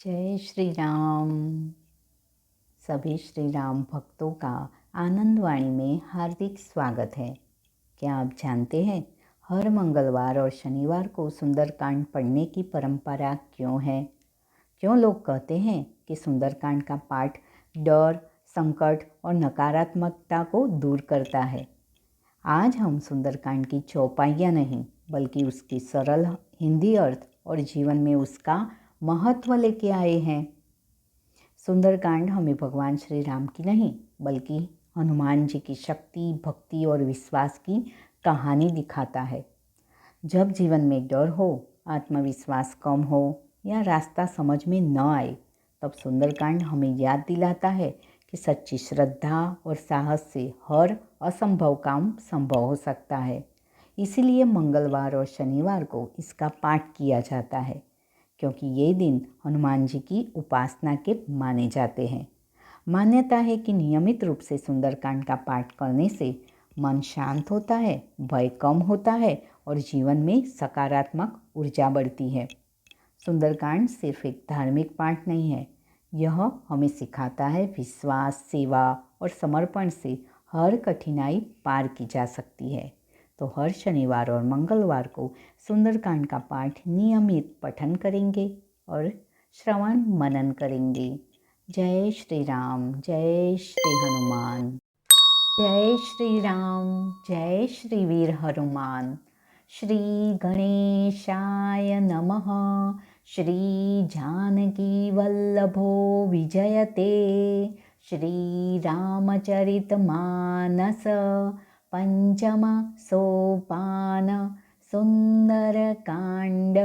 जय श्री राम। सभी श्री राम भक्तों का आनंदवाणी में हार्दिक स्वागत है। क्या आप जानते हैं हर मंगलवार और शनिवार को सुंदरकांड पढ़ने की परंपरा क्यों है? क्यों लोग कहते हैं कि सुंदरकांड का पाठ डर, संकट और नकारात्मकता को दूर करता है? आज हम सुंदरकांड की चौपाइयाँ नहीं बल्कि उसकी सरल हिंदी अर्थ और जीवन में उसका महत्व लेके आए हैं। सुंदरकांड हमें भगवान श्री राम की नहीं बल्कि हनुमान जी की शक्ति, भक्ति और विश्वास की कहानी दिखाता है। जब जीवन में डर हो, आत्मविश्वास कम हो या रास्ता समझ में न आए, तब सुंदरकांड हमें याद दिलाता है कि सच्ची श्रद्धा और साहस से हर असंभव काम संभव हो सकता है। इसीलिए मंगलवार और शनिवार को इसका पाठ किया जाता है, क्योंकि ये दिन हनुमान जी की उपासना के माने जाते हैं। मान्यता है कि नियमित रूप से सुंदरकांड का पाठ करने से मन शांत होता है, भय कम होता है और जीवन में सकारात्मक ऊर्जा बढ़ती है। सुंदरकांड सिर्फ एक धार्मिक पाठ नहीं है, यह हमें सिखाता है विश्वास, सेवा और समर्पण से हर कठिनाई पार की जा सकती है। तो हर शनिवार और मंगलवार को सुंदरकांड का पाठ नियमित पठन करेंगे और श्रवण मनन करेंगे। जय श्री राम, जय श्री हनुमान। जय श्री राम, जय श्री वीर हनुमान। श्री गणेशाय नमः। श्री जानकी वल्लभो विजयते। श्री रामचरितमानस पंचम सोपान सुंदरकांड।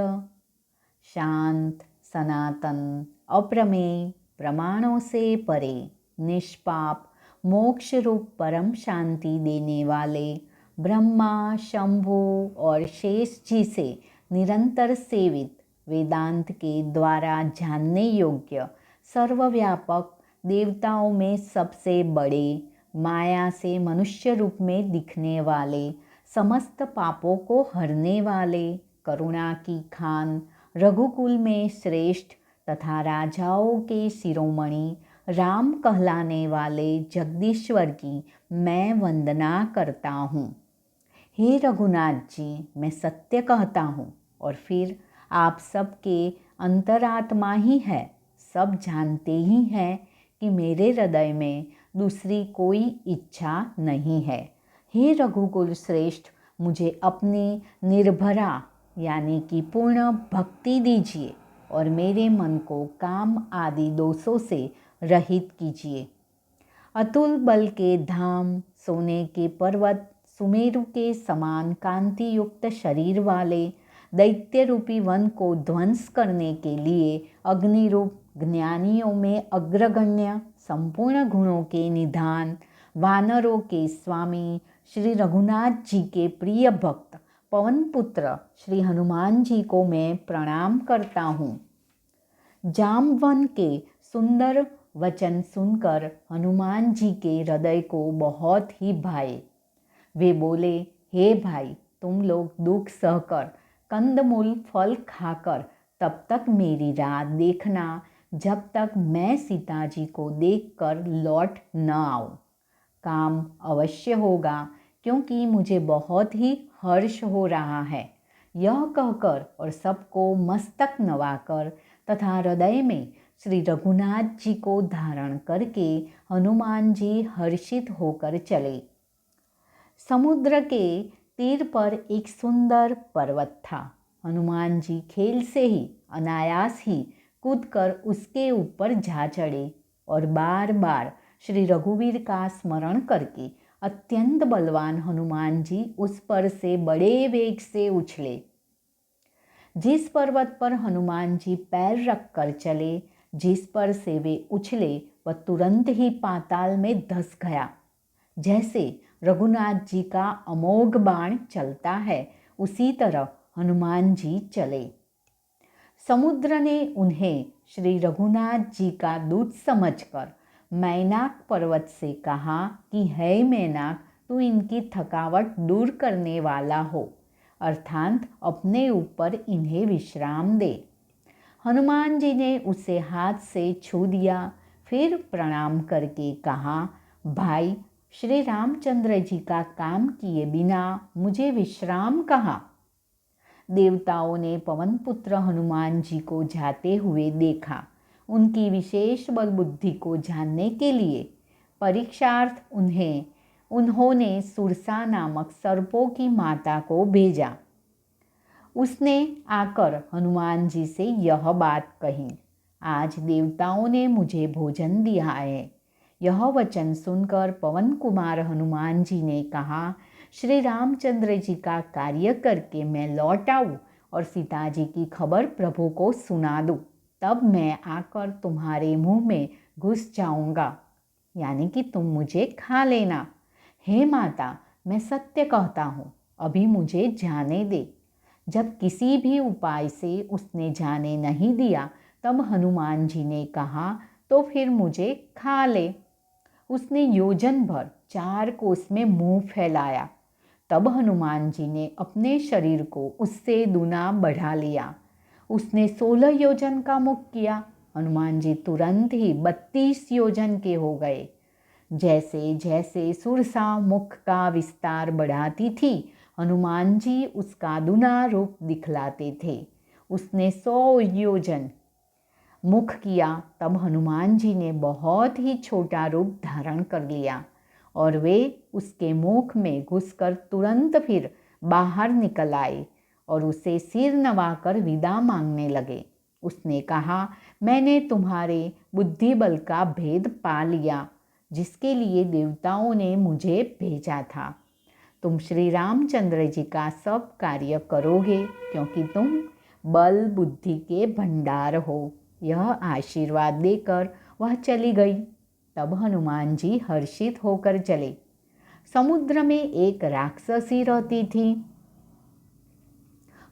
शांत, सनातन, अप्रमेय, प्रमाणों से परे, निष्पाप, मोक्ष रूप परम शांति देने वाले ब्रह्मा, शंभु और शेष जी से निरंतर सेवित, वेदांत के द्वारा जानने योग्य, सर्वव्यापक, देवताओं में सबसे बड़े, माया से मनुष्य रूप में दिखने वाले, समस्त पापों को हरने वाले, करुणा की खान, रघुकुल में श्रेष्ठ तथा राजाओं के शिरोमणि, राम कहलाने वाले जगदीश्वर की मैं वंदना करता हूँ। हे रघुनाथ जी, मैं सत्य कहता हूँ और फिर आप सबके अंतरात्मा ही है, सब जानते ही हैं कि मेरे हृदय में दूसरी कोई इच्छा नहीं है। हे रघुकुल श्रेष्ठ, मुझे अपनी निर्भरा यानी कि पूर्ण भक्ति दीजिए और मेरे मन को काम आदि दोषों से रहित कीजिए। अतुल बल के धाम, सोने के पर्वत, सुमेरु के समान कांति युक्त शरीर वाले, दैत्य रूपी वन को ध्वंस करने के लिए अग्नि रूप, ज्ञानियों में अग्रगण्य, संपूर्ण गुणों के निधान, वानरों के स्वामी, श्री रघुनाथ जी के प्रिय भक्त, पवन पुत्र श्री हनुमान जी को मैं प्रणाम करता हूँ। जामवन के सुंदर वचन सुनकर हनुमान जी के हृदय को बहुत ही भाए। वे बोले, हे भाई, तुम लोग दुख सहकर, कंदमूल फल खाकर तब तक मेरी राह देखना जब तक मैं सीता जी को देखकर लौट न आऊं। काम अवश्य होगा, क्योंकि मुझे बहुत ही हर्ष हो रहा है। यह कहकर और सबको मस्तक नवाकर तथा हृदय में श्री रघुनाथ जी को धारण करके हनुमान जी हर्षित होकर चले। समुद्र के तीर पर एक सुंदर पर्वत था। हनुमान जी खेल से ही, अनायास ही कूदकर उसके ऊपर जा चढ़े और बार बार श्री रघुवीर का स्मरण करके अत्यंत बलवान हनुमान जी उस पर से बड़े वेग से उछले। जिस पर्वत पर हनुमान जी पैर रख कर चले, जिस पर से वे उछले, वह तुरंत ही पाताल में धंस गया। जैसे रघुनाथ जी का अमोघ बाण चलता है, उसी तरह हनुमान जी चले। समुद्र ने उन्हें श्री रघुनाथ जी का दूत समझकर मैनाक पर्वत से कहा कि हे मैनाक, तू इनकी थकावट दूर करने वाला हो, अर्थात अपने ऊपर इन्हें विश्राम दे। हनुमान जी ने उसे हाथ से छू दिया, फिर प्रणाम करके कहा, भाई, श्री रामचंद्र जी का काम किए बिना मुझे विश्राम कहाँ। देवताओं ने पवन पुत्र हनुमान जी को जाते हुए देखा। उनकी विशेष बल बुद्धि को जानने के लिए परीक्षार्थ उन्होंने सुरसा नामक सर्पों की माता को भेजा। उसने आकर हनुमान जी से यह बात कही, आज देवताओं ने मुझे भोजन दिया है। यह वचन सुनकर पवन कुमार हनुमान जी ने कहा, श्री रामचंद्र जी का कार्य करके मैं लौट आऊँ और सीता जी की खबर प्रभु को सुना दूँ, तब मैं आकर तुम्हारे मुंह में घुस जाऊंगा, यानी कि तुम मुझे खा लेना। हे माता, मैं सत्य कहता हूँ, अभी मुझे जाने दे। जब किसी भी उपाय से उसने जाने नहीं दिया, तब हनुमान जी ने कहा, तो फिर मुझे खा ले। उसने योजन भर 4 कोस में मुंह फैलाया। तब हनुमान जी ने अपने शरीर को उससे दुना बढ़ा लिया। उसने 16 योजन का मुख किया। हनुमान जी तुरंत ही 32 योजन के हो गए। जैसे जैसे सुरसा मुख का विस्तार बढ़ाती थी, हनुमान जी उसका दुना रूप दिखलाते थे। उसने 100 योजन मुख किया, तब हनुमान जी ने बहुत ही छोटा रूप धारण कर लिया और वे उसके मुख में घुसकर तुरंत फिर बाहर निकल आए और उसे सिर नवाकर विदा मांगने लगे। उसने कहा, मैंने तुम्हारे बुद्धि बल का भेद पा लिया, जिसके लिए देवताओं ने मुझे भेजा था। तुम श्री रामचंद्र जी का सब कार्य करोगे, क्योंकि तुम बल बुद्धि के भंडार हो। यह आशीर्वाद देकर वह चली गई। तब हनुमान जी हर्षित होकर चले। समुद्र में एक राक्षसी रहती थी।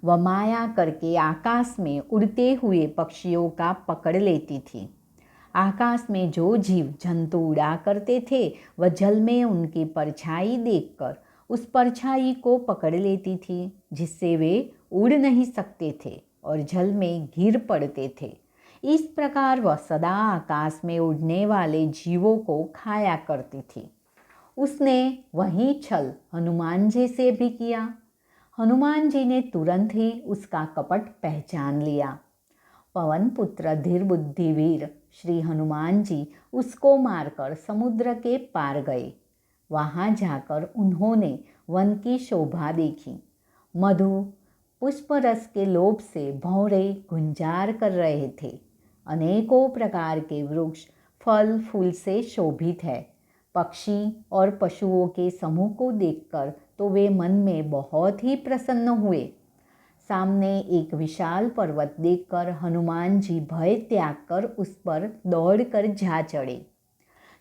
वह माया करके आकाश में उड़ते हुए पक्षियों का पकड़ लेती थी। आकाश में जो जीव जंतु उड़ा करते थे, वह जल में उनकी परछाई देखकर उस परछाई को पकड़ लेती थी, जिससे वे उड़ नहीं सकते थे और जल में गिर पड़ते थे। इस प्रकार वह सदा आकाश में उड़ने वाले जीवों को खाया करती थी। उसने वही छल हनुमान जी से भी किया। हनुमान जी ने तुरंत ही उसका कपट पहचान लिया। पवन पुत्र धीर बुद्धि वीर श्री हनुमान जी उसको मारकर समुद्र के पार गए। वहाँ जाकर उन्होंने वन की शोभा देखी। मधु पुष्प रस के लोभ से भौरे गुंजार कर रहे थे। अनेकों प्रकार के वृक्ष फल फूल से शोभित है। पक्षी और पशुओं के समूह को देखकर तो वे मन में बहुत ही प्रसन्न हुए। सामने एक विशाल पर्वत देखकर हनुमान जी भय त्याग कर उस पर दौड़कर जा चढ़े।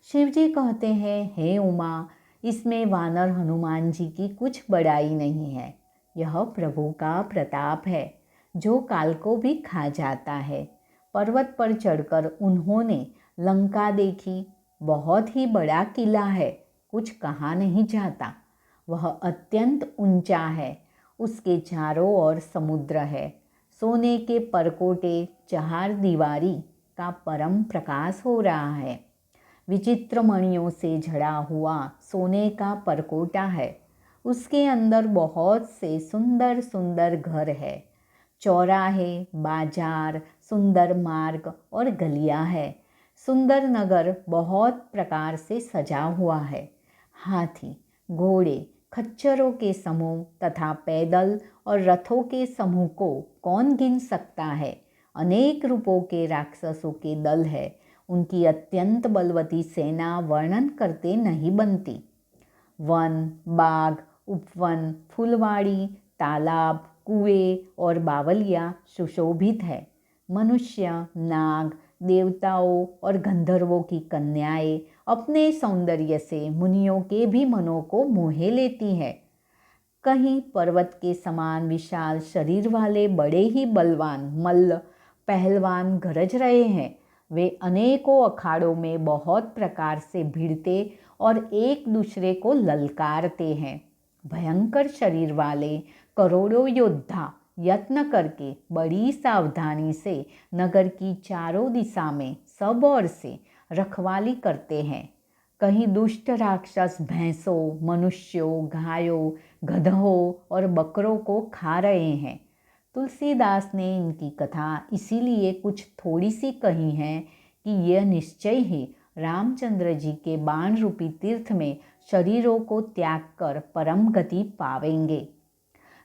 शिवजी कहते हैं, हे उमा, इसमें वानर हनुमान जी की कुछ बड़ाई नहीं है। यह प्रभु का प्रताप है, जो काल को भी खा जाता है। पर्वत पर चढ़कर उन्होंने लंका देखी। बहुत ही बड़ा किला है, कुछ कहा नहीं जाता। वह अत्यंत ऊंचा है। उसके चारों ओर समुद्र है। सोने के परकोटे चार दीवारी का परम प्रकाश हो रहा है। विचित्र मणियों से जड़ा हुआ सोने का परकोटा है। उसके अंदर बहुत से सुंदर सुंदर घर है। चौराहे, बाजार, सुंदर मार्ग और गलियां है। सुंदर नगर बहुत प्रकार से सजा हुआ है। हाथी, घोड़े, खच्चरों के समूह तथा पैदल और रथों के समूह को कौन गिन सकता है। अनेक रूपों के राक्षसों के दल है। उनकी अत्यंत बलवती सेना वर्णन करते नहीं बनती। वन, बाग, उपवन, फुलवाड़ी, तालाब, कुएं और बावलिया सुशोभित है। मनुष्य, नाग, देवताओं और गंधर्वों की कन्याएं अपने सौंदर्य से मुनियों के भी मनों को मोहे लेती हैं। कहीं पर्वत के समान विशाल शरीर वाले बड़े ही बलवान मल्ल पहलवान गरज रहे हैं। वे अनेकों अखाड़ों में बहुत प्रकार से भिड़ते और एक दूसरे को ललकारते हैं। भयंकर शरीर वाले करोड़ों योद्धा यत्न करके बड़ी सावधानी से नगर की चारों दिशा में सब ओर से रखवाली करते हैं। कहीं दुष्ट राक्षस भैंसों, मनुष्यों, गायों, गधों और बकरों को खा रहे हैं। तुलसीदास ने इनकी कथा इसीलिए कुछ थोड़ी सी कही है कि यह निश्चय ही रामचंद्र जी के बाण रूपी तीर्थ में शरीरों को त्याग कर परम गति पावेंगे।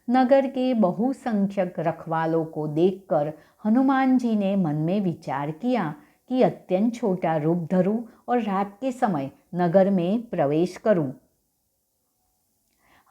नगर के बहुसंख्यक रखवालों को देखकर हनुमान जी ने मन में विचार किया कि अत्यंत छोटा रूप धरूं और रात के समय नगर में प्रवेश करूं।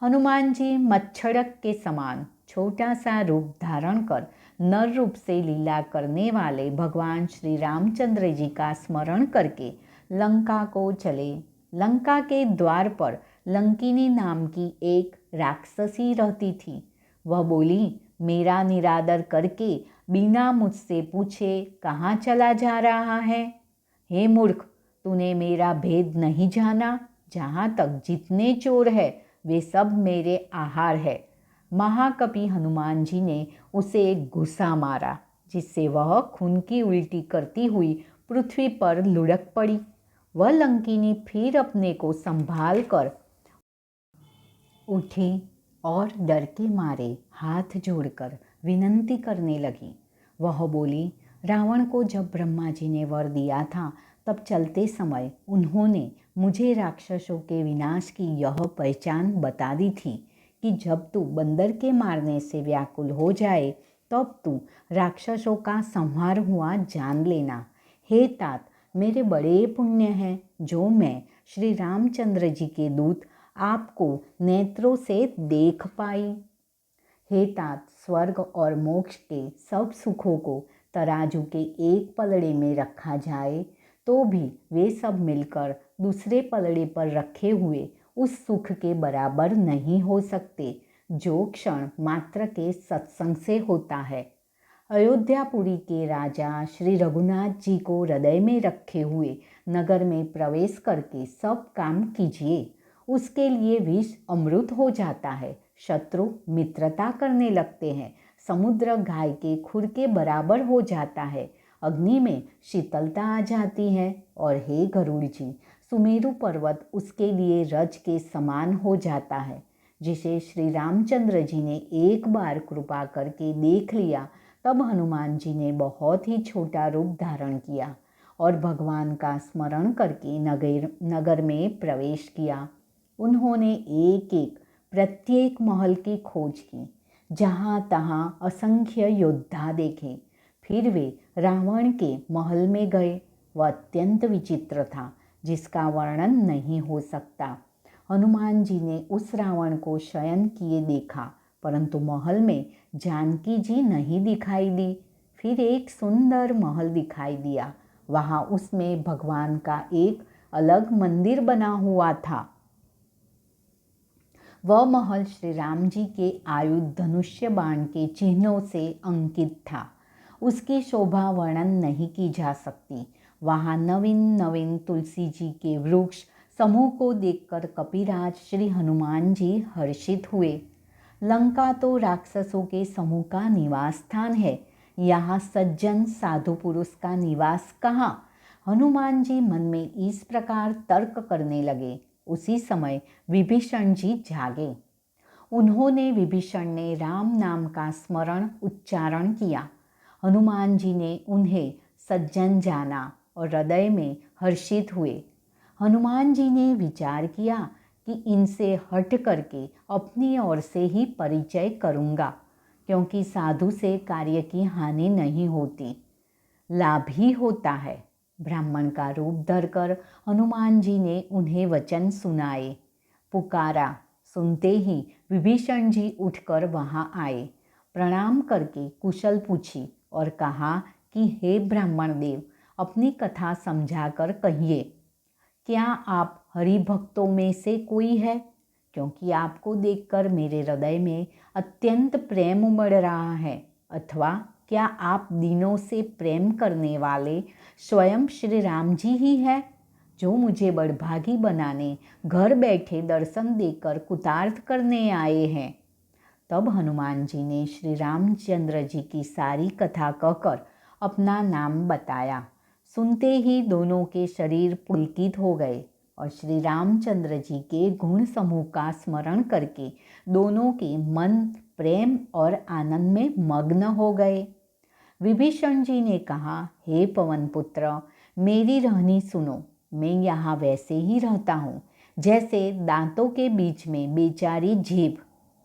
हनुमान जी मच्छड़क के समान छोटा सा रूप धारण कर नर रूप से लीला करने वाले भगवान श्री रामचंद्र जी का स्मरण करके लंका को चले। लंका के द्वार पर लंकिनी नाम की एक राक्षसी रहती थी। वह बोली, मेरा निरादर करके बिना मुझसे पूछे कहाँ चला जा रहा है? हे मूर्ख, तूने मेरा भेद नहीं जाना? जहाँ तक जितने चोर है वे सब मेरे आहार है। महाकपि हनुमान जी ने उसे एक घुसा मारा, जिससे वह खून की उल्टी करती हुई पृथ्वी पर लुढ़क पड़ी। वह लंकिनी फिर अपने को संभाल कर उठी और डर के मारे हाथ जोड़कर विनंती करने लगी। वह बोली, रावण को जब ब्रह्मा जी ने वर दिया था तब चलते समय उन्होंने मुझे राक्षसों के विनाश की यह पहचान बता दी थी कि जब तू बंदर के मारने से व्याकुल हो जाए तब तू राक्षसों का संहार हुआ जान लेना। हे तात, मेरे बड़े पुण्य हैं जो मैं श्री रामचंद्र जी के दूत आपको नेत्रों से देख पाई। हे तात, स्वर्ग और मोक्ष के सब सुखों को तराजू के एक पलड़े में रखा जाए तो भी वे सब मिलकर दूसरे पलड़े पर रखे हुए उस सुख के बराबर नहीं हो सकते जो क्षण मात्र के सत्संग से होता है। अयोध्यापुरी के राजा श्री रघुनाथ जी को हृदय में रखे हुए नगर में प्रवेश करके सब काम कीजिए। उसके लिए विष अमृत हो जाता है, शत्रु मित्रता करने लगते हैं, समुद्र गाय के खुर के बराबर हो जाता है, अग्नि में शीतलता आ जाती है, और हे गरुड़ जी, सुमेरु पर्वत उसके लिए रज के समान हो जाता है। जिसे श्री रामचंद्र जी ने एक बार कृपा करके देख लिया, तब हनुमान जी ने बहुत ही छोटा रूप धारण किया और भगवान का स्मरण करके नगर में प्रवेश किया। उन्होंने एक एक प्रत्येक महल की खोज की, जहाँ तहाँ असंख्य योद्धा देखे। फिर वे रावण के महल में गए। वह अत्यंत विचित्र था, जिसका वर्णन नहीं हो सकता। हनुमान जी ने उस रावण को शयन किए देखा, परंतु महल में जानकी जी नहीं दिखाई दी। फिर एक सुंदर महल दिखाई दिया। वहाँ उसमें भगवान का एक अलग मंदिर बना हुआ था। वह महल श्री राम जी के आयुध धनुष्य बाण के चिन्हों से अंकित था। उसकी शोभा वर्णन नहीं की जा सकती। वहाँ नवीन नवीन तुलसी जी के वृक्ष समूह को देखकर कपिराज श्री हनुमान जी हर्षित हुए। लंका तो राक्षसों के समूह का निवास स्थान है, यहाँ सज्जन साधु पुरुष का निवास कहाँ? हनुमान जी मन में इस प्रकार तर्क करने लगे। उसी समय विभीषण जी जागे। उन्होंने विभीषण ने राम नाम का स्मरण उच्चारण किया। हनुमान जी ने उन्हें सज्जन जाना और हृदय में हर्षित हुए। हनुमान जी ने विचार किया कि इनसे हट करके अपनी ओर से ही परिचय करूँगा, क्योंकि साधु से कार्य की हानि नहीं होती, लाभ ही होता है। ब्राह्मण का रूप धरकर हनुमान जी ने उन्हें वचन सुनाए। पुकारा सुनते ही विभीषण जी उठकर वहाँ आए। प्रणाम करके कुशल पूछी और कहा कि हे ब्राह्मण देव, अपनी कथा समझाकर कहिए। क्या आप हरिभक्तों में से कोई है? क्योंकि आपको देखकर मेरे हृदय में अत्यंत प्रेम उमड़ रहा है। अथवा क्या आप दिनों से प्रेम करने वाले स्वयं श्री राम जी ही हैं, जो मुझे बड़भागी बनाने घर बैठे दर्शन देकर कुतार्थ करने आए हैं? तब हनुमान जी ने श्री रामचंद्र जी की सारी कथा कहकर अपना नाम बताया। सुनते ही दोनों के शरीर पुलकित हो गए और श्री रामचंद्र जी के गुण समूह का स्मरण करके दोनों के मन प्रेम और आनंद में मग्न हो गए। विभीषण जी ने कहा, हे पवन पुत्र, मेरी रहनी सुनो। मैं यहाँ वैसे ही रहता हूँ जैसे दांतों के बीच में बेचारी जीभ।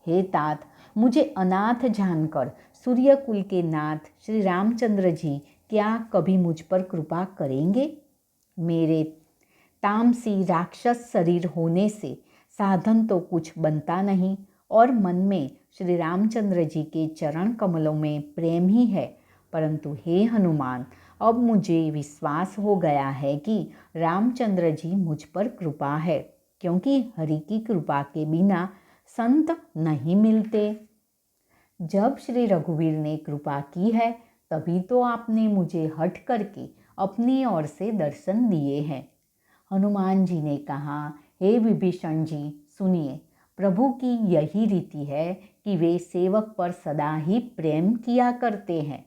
हे तात, मुझे अनाथ जानकर सूर्यकुल के नाथ श्री रामचंद्र जी क्या कभी मुझ पर कृपा करेंगे? मेरे तामसी राक्षस शरीर होने से साधन तो कुछ बनता नहीं और मन में श्री रामचंद्र जी के चरण कमलों में प्रेम ही है। परंतु हे हनुमान, अब मुझे विश्वास हो गया है कि रामचंद्र जी मुझ पर कृपा है, क्योंकि हरि की कृपा के बिना संत नहीं मिलते। जब श्री रघुवीर ने कृपा की है तभी तो आपने मुझे हट करके अपनी ओर से दर्शन दिए हैं। हनुमान जी ने कहा, हे विभीषण जी, सुनिए, प्रभु की यही रीति है कि वे सेवक पर सदा ही प्रेम किया करते हैं।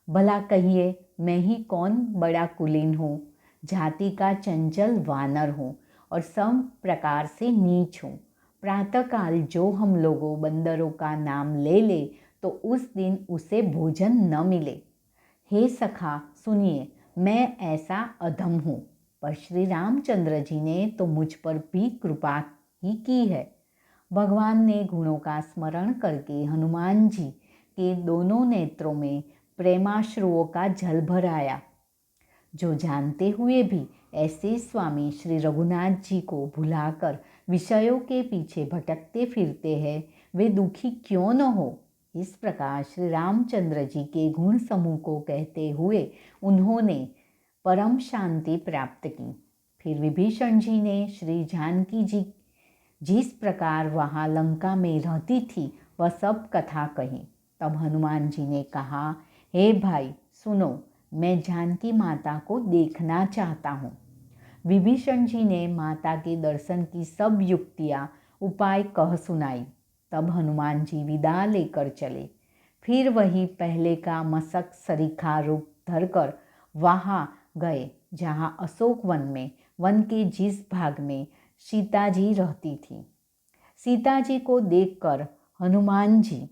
भला कहिए, मैं ही कौन बड़ा कुलीन हूँ, जाति का चंचल वानर हूँ और सब प्रकार से नीच हूँ। प्रातःकाल जो हम लोगों बंदरों का नाम ले ले तो उस दिन उसे भोजन न मिले। हे सखा सुनिए, मैं ऐसा अधम हूँ, पर श्री रामचंद्र जी ने तो मुझ पर भी कृपा ही की है। भगवान ने गुणों का स्मरण करके हनुमान जी के दोनों नेत्रों में प्रेमाश्रुओं का जल भर आया। जो जानते हुए भी ऐसे स्वामी श्री रघुनाथ जी को भुलाकर विषयों के पीछे भटकते फिरते हैं, वे दुखी क्यों न हो। इस प्रकार श्री रामचंद्र जी के गुण समूह को कहते हुए उन्होंने परम शांति प्राप्त की। फिर विभीषण जी ने श्री जानकी जी जिस प्रकार वहाँ लंका में रहती थी वह सब कथा कही। तब हनुमान जी ने कहा, हे भाई सुनो, मैं जानकी माता को देखना चाहता हूँ। विभीषण जी ने माता के दर्शन की सब युक्तियाँ उपाय कह सुनाई। तब हनुमान जी विदा लेकर चले। फिर वही पहले का मशक सरीखा रूप धरकर वहाँ गए जहाँ अशोक वन में वन के जिस भाग में सीता जी रहती थी। सीता जी को देखकर हनुमान जी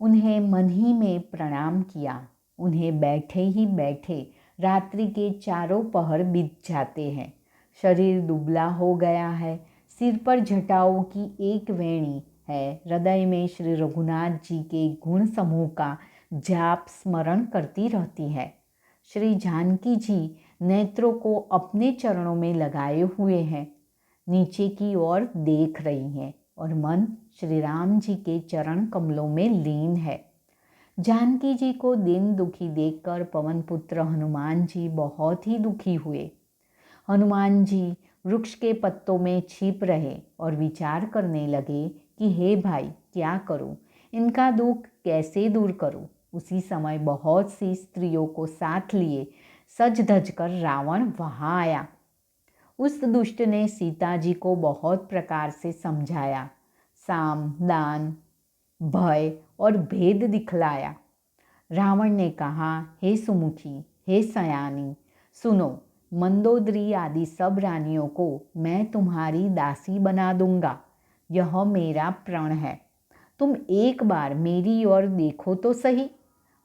उन्हें मन ही में प्रणाम किया। उन्हें बैठे ही बैठे रात्रि के चारों पहर बीत जाते हैं। शरीर दुबला हो गया है, सिर पर जटाओं की एक वेणी है, हृदय में श्री रघुनाथ जी के गुण समूह का जाप स्मरण करती रहती है। श्री जानकी जी नेत्रों को अपने चरणों में लगाए हुए हैं, नीचे की ओर देख रही हैं और मन श्री राम जी के चरण कमलों में लीन है। जानकी जी को दिन दुखी देखकर पवन पुत्र हनुमान जी बहुत ही दुखी हुए। हनुमान जी वृक्ष के पत्तों में छिप रहे और विचार करने लगे कि हे भाई, क्या करूं, इनका दुख कैसे दूर करूं। उसी समय बहुत सी स्त्रियों को साथ लिए सज धज कर रावण वहां आया। उस दुष्ट ने सीता जी को बहुत प्रकार से समझाया, साम दान भय और भेद दिखलाया। रावण ने कहा, हे सुमुखी, हे सयानी, सुनो, मंदोदरी आदि सब रानियों को मैं तुम्हारी दासी बना दूंगा। यह मेरा प्रण है। तुम एक बार मेरी ओर देखो तो सही।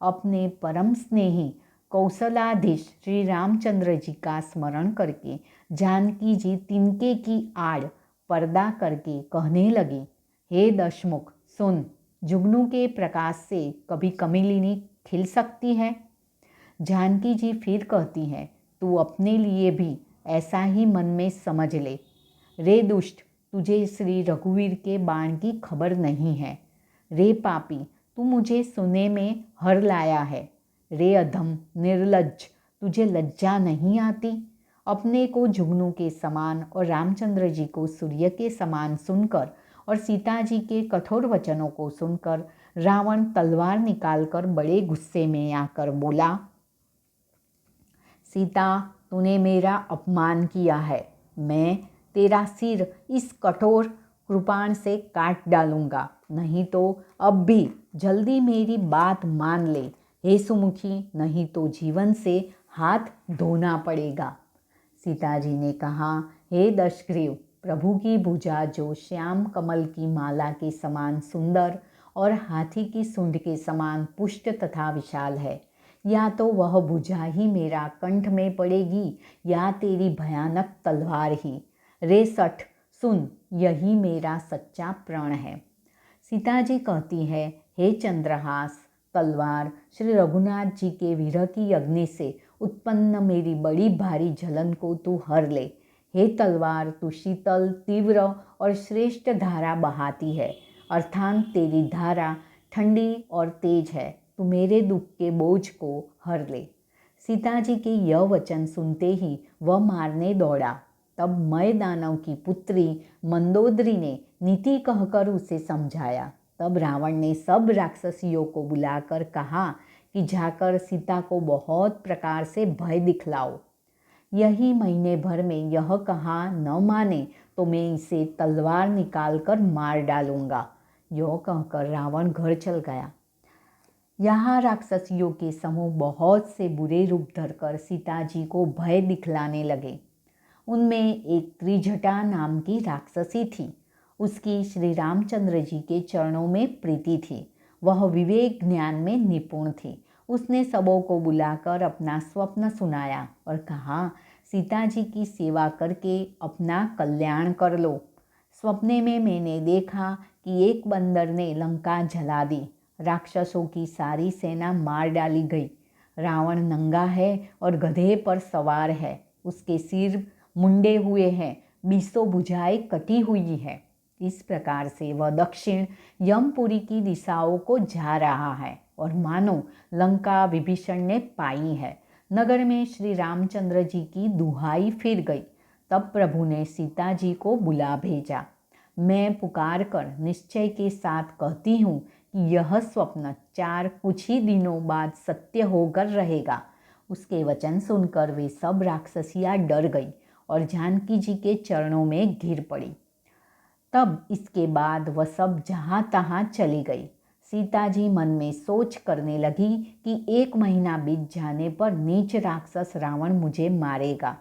अपने परम स्नेही कौशलाधीश श्री रामचंद्र जी का स्मरण करके जानकी जी तिनके की आड़ पर्दा करके कहने लगी, हे दशमुख सुन, जुगनू के प्रकाश से कभी कमलिनी खिल सकती है। जानकी जी फिर कहती हैं, तू अपने लिए भी ऐसा ही मन में समझ ले। रे दुष्ट, तुझे श्री रघुवीर के बाण की खबर नहीं है। रे पापी, तू मुझे सुने में हर लाया है। रे अधम निर्लज्ज, तुझे लज्जा नहीं आती। अपने को जुगनू के समान और रामचंद्र जी को सूर्य के समान सुनकर और सीता जी के कठोर वचनों को सुनकर रावण तलवार निकालकर बड़े गुस्से में आकर बोला, सीता, तूने मेरा अपमान किया है। मैं तेरा सिर इस कठोर कृपाण से काट डालूंगा, नहीं तो अब भी जल्दी मेरी बात मान ले हे सुमुखी, नहीं तो जीवन से हाथ धोना पड़ेगा। सीता जी ने कहा, हे दशग्रीव, प्रभु की भुजा जो श्याम कमल की माला के समान सुंदर और हाथी की सूंड के समान पुष्ट तथा विशाल है, या तो वह भुजा ही मेरा कंठ में पड़ेगी या तेरी भयानक तलवार ही। रे सठ, सुन, यही मेरा सच्चा प्रण है। सीता जी कहती है, हे चंद्रहास, तलवार श्री रघुनाथ जी के विरह की अग्नि से उत्पन्न मेरी बड़ी भारी जलन को तू हर ले। हे तलवार, तू शीतल, तीव्र और श्रेष्ठ धारा बहाती है, अर्थात तेरी धारा ठंडी और तेज है। तू मेरे दुख के बोझ को हर ले। सीता जी के यह वचन सुनते ही वह मारने दौड़ा। तब मय दानव की पुत्री मंदोदरी ने नीति कहकर उसे समझाया। तब रावण ने सब राक्षसियों को बुलाकर कहा कि जाकर सीता को बहुत प्रकार से भय दिखलाओ। यही महीने भर में यह कहा न माने तो मैं इसे तलवार निकालकर मार डालूंगा। यह कहकर रावण घर चल गया। यहाँ राक्षसियों के समूह बहुत से बुरे रूप धरकर सीता जी को भय दिखलाने लगे। उनमें एक त्रिजटा नाम की राक्षसी थी। उसकी श्री रामचंद्र जी के चरणों में प्रीति थी। वह विवेक ज्ञान में निपुण थी। उसने सबों को बुलाकर अपना स्वप्न सुनाया और कहा, सीता जी की सेवा करके अपना कल्याण कर लो। स्वप्ने में मैंने देखा कि एक बंदर ने लंका जला दी। राक्षसों की सारी सेना मार डाली गई। रावण नंगा है और गधे पर सवार है। उसके सिर मुंडे हुए हैं, 20 भुजाएं कटी हुई है। इस प्रकार से वह दक्षिण यमपुरी की दिशाओं को जा रहा है और मानो लंका विभीषण ने पाई है। नगर में श्री रामचंद्र जी की दुहाई फिर गई। तब प्रभु ने सीता जी को बुला भेजा। मैं पुकार कर निश्चय के साथ कहती हूँ कि यह स्वप्न कुछ ही दिनों बाद सत्य होकर रहेगा। उसके वचन सुनकर वे सब राक्षसियाँ डर गई और जानकी जी के चरणों में गिर पड़ी। तब इसके बाद वह सब जहाँ तहाँ चली गई। सीता जी मन में सोच करने लगी कि 1 महीना बीत जाने पर नीच राक्षस रावण मुझे मारेगा।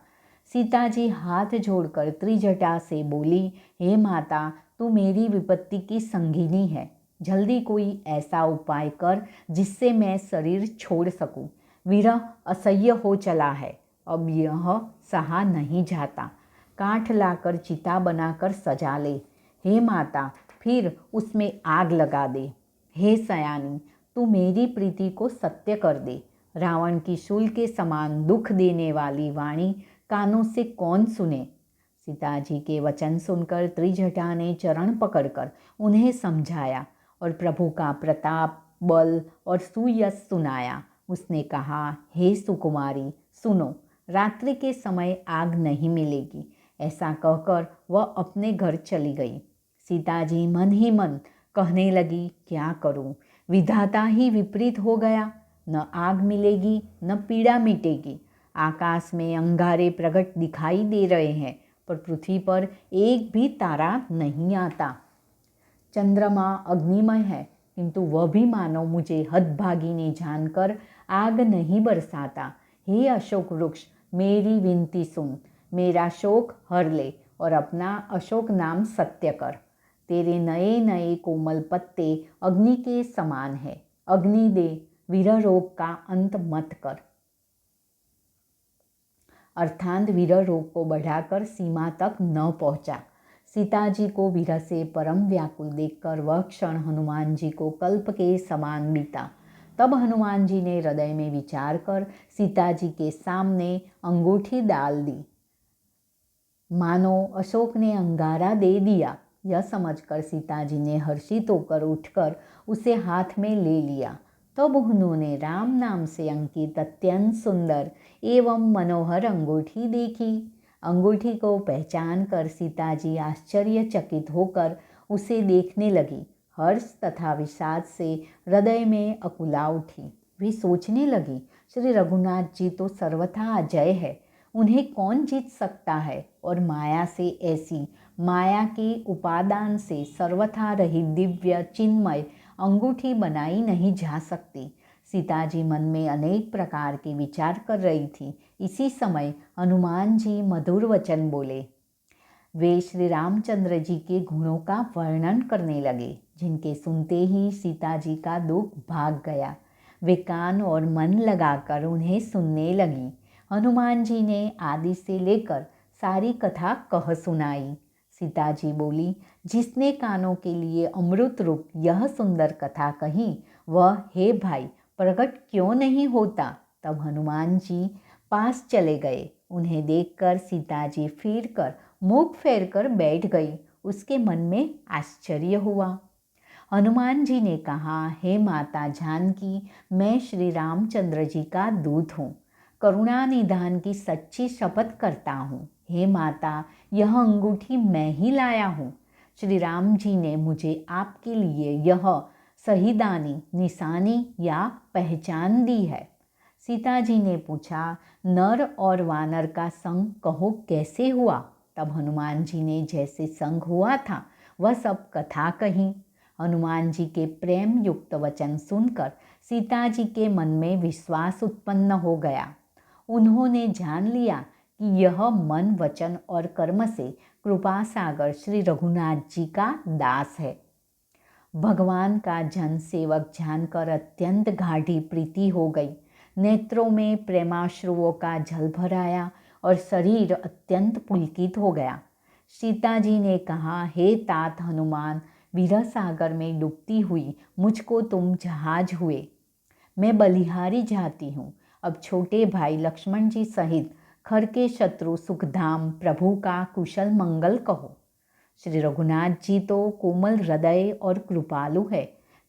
सीता जी हाथ जोड़कर त्रिजटा से बोली, हे माता, तू मेरी विपत्ति की संगिनी है। जल्दी कोई ऐसा उपाय कर जिससे मैं शरीर छोड़ सकूं। विरह असह्य हो चला है, अब यह सहा नहीं जाता। काठ लाकर चिता बनाकर सजा ले। हे माता, फिर उसमें आग लगा दे। हे सयानी, तू मेरी प्रीति को सत्य कर दे। रावण की शूल के समान दुख देने वाली वाणी कानों से कौन सुने। सीता जी के वचन सुनकर त्रिजटा ने चरण पकड़कर उन्हें समझाया और प्रभु का प्रताप, बल और सुयश सुनाया। उसने कहा, हे सुकुमारी, सुनो, रात्रि के समय आग नहीं मिलेगी। ऐसा कहकर वह अपने घर चली गई। सीता जी मन ही मन कहने लगी, क्या करूं, विधाता ही विपरीत हो गया। न आग मिलेगी न पीड़ा मिटेगी। आकाश में अंगारे प्रकट दिखाई दे रहे हैं पर पृथ्वी पर एक भी तारा नहीं आता। चंद्रमा अग्निमय है किंतु वह भी मानो मुझे हतभागिनी जानकर आग नहीं बरसाता। हे अशोक वृक्ष, मेरी विनती सुन, मेरा शोक हर ले और अपना अशोक नाम सत्य कर। तेरे नए नए कोमल पत्ते अग्नि के समान है। अग्नि दे, विरह रोग का अंत मत कर। अर्थात विरह रोग को बढ़ाकर सीमा तक न पहुंचा। सीता जी को विरह से परम व्याकुल देखकर वह क्षण हनुमान जी को कल्प के समान बीता। तब हनुमान जी ने हृदय में विचार कर सीता जी के सामने अंगूठी डाल दी। मानो अशोक ने अंगारा दे दिया। यह समझकर सीता जी ने हर्षित होकर उठकर उसे हाथ में ले लिया। तब उन्होंने राम नाम से अंकित अत्यंत सुंदर एवं मनोहर अंगूठी देखी। अंगूठी को पहचान कर सीता जी आश्चर्यचकित होकर उसे देखने लगी। हर्ष तथा विषाद से हृदय में अकुला उठी। वे सोचने लगी, श्री रघुनाथ जी तो सर्वथा अजय है, उन्हें कौन जीत सकता है और माया से ऐसी माया के उपादान से सर्वथा रहित दिव्य चिन्मय अंगूठी बनाई नहीं जा सकती। सीता जी मन में अनेक प्रकार के विचार कर रही थी। इसी समय हनुमान जी मधुर वचन बोले। वे श्री रामचंद्र जी के गुणों का वर्णन करने लगे, जिनके सुनते ही सीता जी का दुख भाग गया। वे कान और मन लगाकर उन्हें सुनने लगी। हनुमान जी ने आदि से लेकर सारी कथा कह सुनाई। सीता जी बोली, जिसने कानों के लिए अमृत रूप यह सुंदर कथा कही, वह हे भाई प्रकट क्यों नहीं होता। तब हनुमान जी पास चले गए। उन्हें देखकर सीता जी फिर कर मुख फेर कर बैठ गई। उसके मन में आश्चर्य हुआ। हनुमान जी ने कहा, हे माता जानकी, मैं श्री रामचंद्र जी का दूत हूँ। करुणा निधान की सच्ची शपथ करता हूँ। हे माता, यह अंगूठी मैं ही लाया हूँ। श्री राम जी ने मुझे आपके लिए यह शहीदानी निशानी या पहचान दी है। सीता जी ने पूछा, नर और वानर का संग कहो कैसे हुआ। तब हनुमान जी ने जैसे संग हुआ था वह सब कथा कही। हनुमान जी के प्रेम युक्त वचन सुनकर सीता जी के मन में विश्वास उत्पन्न हो गया। उन्होंने जान लिया कि यह मन वचन और कर्म से कृपा सागर श्री रघुनाथ जी का दास है। भगवान का जन सेवक जानकर अत्यंत गाढ़ी प्रीति हो गई। नेत्रों में प्रेमाश्रुओं का जल भर आया और शरीर अत्यंत पुलकित हो गया। सीता जी ने कहा, हे तात हनुमान, विरह सागर में डूबती हुई मुझको तुम जहाज हुए। मैं बलिहारी जाती हूँ। अब छोटे भाई लक्ष्मण जी सहित खर के शत्रु सुखधाम प्रभु का कुशल मंगल कहो। श्री रघुनाथ जी तो कोमल हृदय और कृपालु है।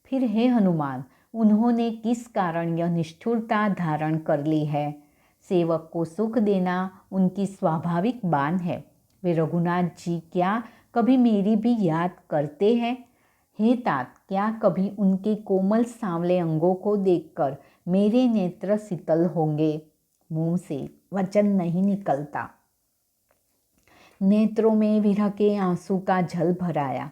फिर हे हनुमान, उन्होंने किस कारण यह निष्ठुरता धारण कर ली है। सेवक को सुख देना उनकी स्वाभाविक बान है। वे रघुनाथ जी क्या कभी मेरी भी याद करते हैं। हे तात, क्या कभी उनके कोमल सांवले अंगों को देखकर मेरे नेत्र शीतल होंगे। मुंह से वचन नहीं निकलता। नेत्रों में विरह के आंसू का जल भर आया।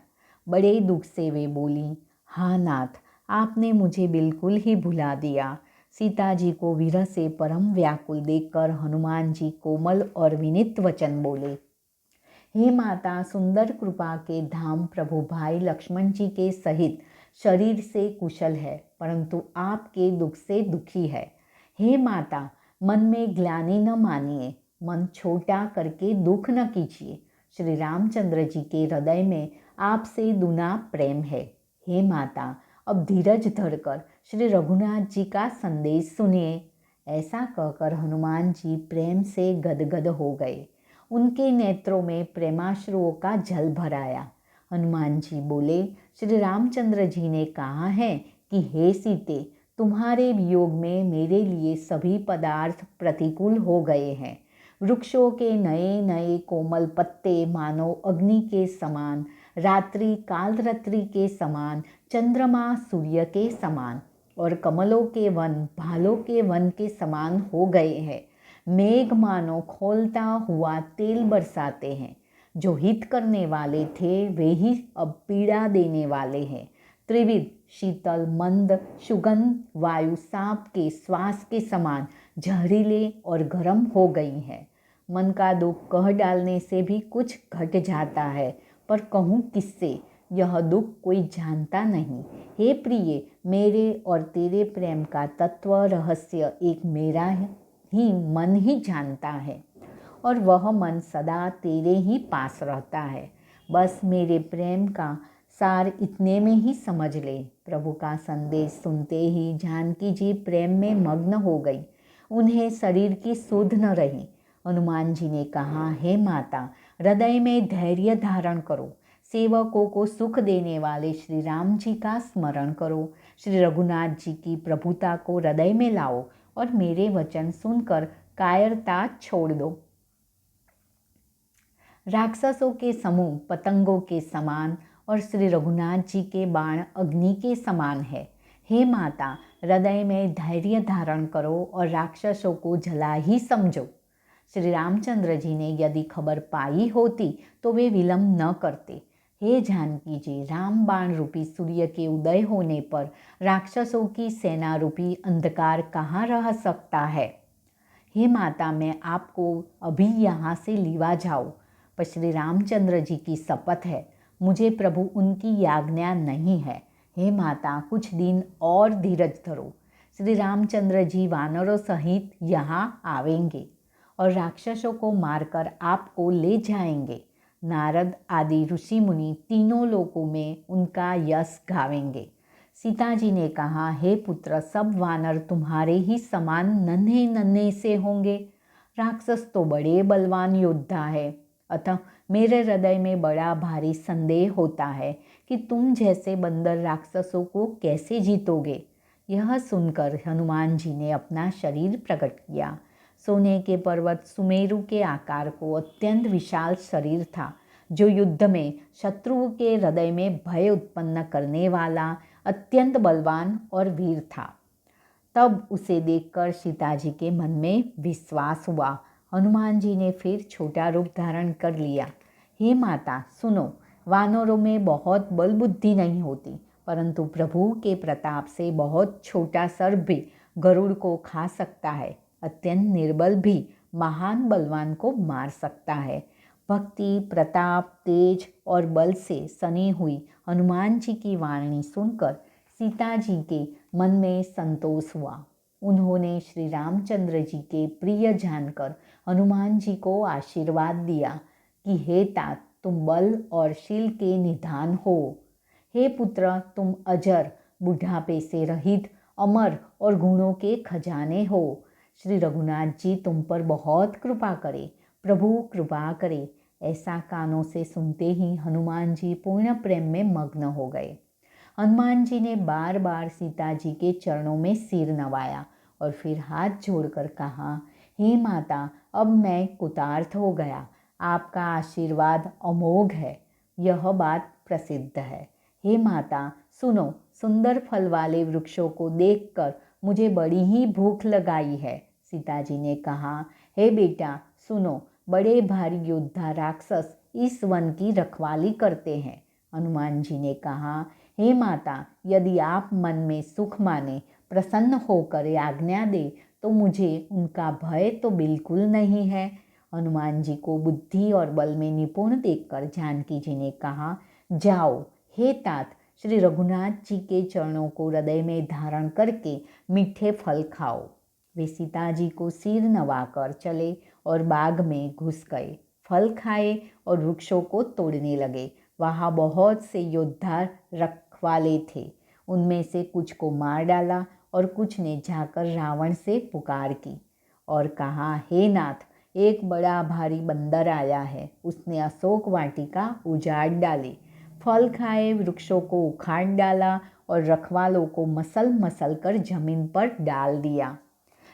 बड़े दुख से वे बोली, हाँ नाथ, आपने मुझे बिल्कुल ही भुला दिया। सीता जी को विरह से परम व्याकुल देखकर हनुमान जी कोमल और विनीत वचन बोले। हे माता, सुंदर कृपा के धाम प्रभु भाई लक्ष्मण जी के सहित शरीर से कुशल है, परंतु आपके दुख से दुखी है। हे माता, मन में ग्लानि न मानिए, मन छोटा करके दुख न कीजिए। श्री रामचंद्र जी के हृदय में आपसे दुना प्रेम है। हे माता, अब धीरज धरकर श्री रघुनाथ जी का संदेश सुनिए। ऐसा कहकर हनुमान जी प्रेम से गदगद हो गए। उनके नेत्रों में प्रेमाश्रुओं का जल भर आया। हनुमान जी बोले, श्री रामचंद्र जी ने कहा है कि हे सीते, तुम्हारे वियोग में मेरे लिए सभी पदार्थ प्रतिकूल हो गए हैं। वृक्षों के नए नए कोमल पत्ते मानो अग्नि के समान, रात्रि कालरात्रि के समान, चंद्रमा सूर्य के समान और कमलों के वन भालों के वन के समान हो गए हैं। मेघ मानो खोलता हुआ तेल बरसाते हैं। जो हित करने वाले थे वे ही अब पीड़ा देने वाले हैं। त्रिविध शीतल मंद सुगंध वायु सांप के श्वास के समान जहरीले और गर्म हो गई है। मन का दुख कह डालने से भी कुछ घट जाता है, पर कहूँ किससे, यह दुख कोई जानता नहीं। हे प्रिय, मेरे और तेरे प्रेम का तत्व रहस्य एक मेरा ही मन ही जानता है और वह मन सदा तेरे ही पास रहता है। बस मेरे प्रेम का सार इतने में ही समझ ले। प्रभु का संदेश सुनते ही जानकी जी प्रेम में मग्न हो गई। उन्हें शरीर की सुध न रही। हनुमान जी ने कहा, हे माता, हृदय में धैर्य धारण करो। सेवकों को सुख देने वाले श्री राम जी का स्मरण करो। श्री रघुनाथ जी की प्रभुता को हृदय में लाओ और मेरे वचन सुनकर कायरता छोड़ दो। राक्षसों के समूह पतंगों के समान और श्री रघुनाथ जी के बाण अग्नि के समान है। हे माता, हृदय में धैर्य धारण करो और राक्षसों को जला ही समझो। श्री रामचंद्र जी ने यदि खबर पाई होती तो वे विलंब न करते। हे जानकी जी, रामबाण रूपी सूर्य के उदय होने पर राक्षसों की सेना रूपी अंधकार कहाँ रह सकता है। हे माता, मैं आपको अभी यहाँ से लिवा जाऊँ, पर श्री रामचंद्र जी की शपथ है, मुझे प्रभु उनकी आज्ञा नहीं है। हे माता, कुछ दिन और धीरज धरो। श्री रामचंद्र जी वानरों सहित यहाँ आवेंगे और राक्षसों को मारकर आपको ले जाएंगे। नारद आदि ऋषि मुनि तीनों लोकों में उनका यश गावेंगे। सीता जी ने कहा, हे पुत्र, सब वानर तुम्हारे ही समान नन्हे नन्हे से होंगे। राक्षस तो बड़े बलवान योद्धा है, अतः मेरे हृदय में बड़ा भारी संदेह होता है कि तुम जैसे बंदर राक्षसों को कैसे जीतोगे। यह सुनकर हनुमान जी ने अपना शरीर प्रकट किया। सोने के पर्वत सुमेरु के आकार को अत्यंत विशाल शरीर था, जो युद्ध में शत्रुओं के हृदय में भय उत्पन्न करने वाला अत्यंत बलवान और वीर था। तब उसे देखकर सीता जी के मन में विश्वास हुआ। हनुमान जी ने फिर छोटा रूप धारण कर लिया। हे माता सुनो, वानरों में बहुत बल बुद्धि नहीं होती, परंतु प्रभु के प्रताप से बहुत छोटा सर्प भी गरुड़ को खा सकता है। अत्यंत निर्बल भी महान बलवान को मार सकता है। भक्ति, प्रताप, तेज और बल से सनी हुई हनुमान जी की वाणी सुनकर सीता जी के मन में संतोष हुआ। उन्होंने श्री रामचंद्र जी के प्रिय जानकर हनुमान जी को आशीर्वाद दिया कि हे तात, तुम बल और शील के निधान हो। हे पुत्र, तुम अजर, बुढ़ापे से रहित, अमर और गुणों के खजाने हो। श्री रघुनाथ जी तुम पर बहुत कृपा करे, प्रभु कृपा करे। ऐसा कानों से सुनते ही हनुमान जी पूर्ण प्रेम में मग्न हो गए। हनुमान जी ने बार बार सीता जी के चरणों में सिर नवाया और फिर हाथ जोड़कर कहा, हे माता, अब मैं कृतार्थ हो गया। आपका आशीर्वाद अमोघ है, यह बात प्रसिद्ध है। हे माता सुनो, सुंदर फल वाले वृक्षों को देखकर मुझे बड़ी ही भूख लगाई है। सीता जी ने कहा, हे बेटा सुनो, बड़े भारी योद्धा राक्षस इस वन की रखवाली करते हैं। हनुमान जी ने कहा, हे माता, यदि आप मन में सुख माने, प्रसन्न होकर आज्ञा दे, तो मुझे उनका भय तो बिल्कुल नहीं है। हनुमान जी को बुद्धि और बल में निपुण देखकर जानकी जी ने कहा, जाओ हे तात, श्री रघुनाथ जी के चरणों को हृदय में धारण करके मीठे फल खाओ। वे सीता जी को सिर नवाकर चले और बाग में घुस गए। फल खाए और वृक्षों को तोड़ने लगे। वहाँ बहुत से योद्धा रखवाले थे। उनमें से कुछ को मार डाला और कुछ ने जाकर रावण से पुकार की और कहा, हे नाथ, एक बड़ा भारी बंदर आया है। उसने अशोक वाटिका उजाड़ डाली, फल खाए वृक्षों को उखाड़ डाला और रखवालों को मसल मसल कर जमीन पर डाल दिया।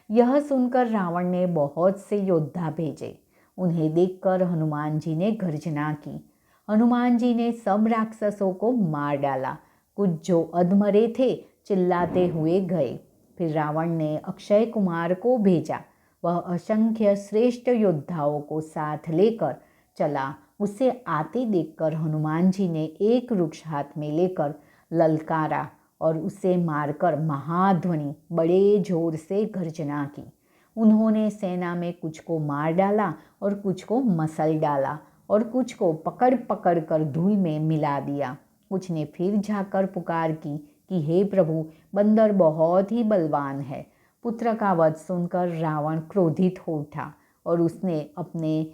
यह सुनकर रावण ने बहुत से योद्धा भेजे। उन्हें देखकर हनुमान जी ने गर्जना की। हनुमान जी ने सब राक्षसों को मार डाला। कुछ जो अधमरे थे चिल्लाते हुए गए। फिर रावण ने अक्षय कुमार को भेजा। वह असंख्य श्रेष्ठ योद्धाओं को साथ लेकर चला। उसे आते देखकर हनुमान जी ने एक वृक्ष हाथ में लेकर ललकारा और उसे मारकर महाध्वनि बड़े जोर से गर्जना की। उन्होंने सेना में कुछ को मार डाला और कुछ को मसल डाला और कुछ को पकड़ पकड़ कर धूल में मिला दिया। कुछ ने फिर जाकर पुकार की कि हे प्रभु, बंदर बहुत ही बलवान है। पुत्र का वध सुनकर रावण क्रोधित हो उठा और उसने अपने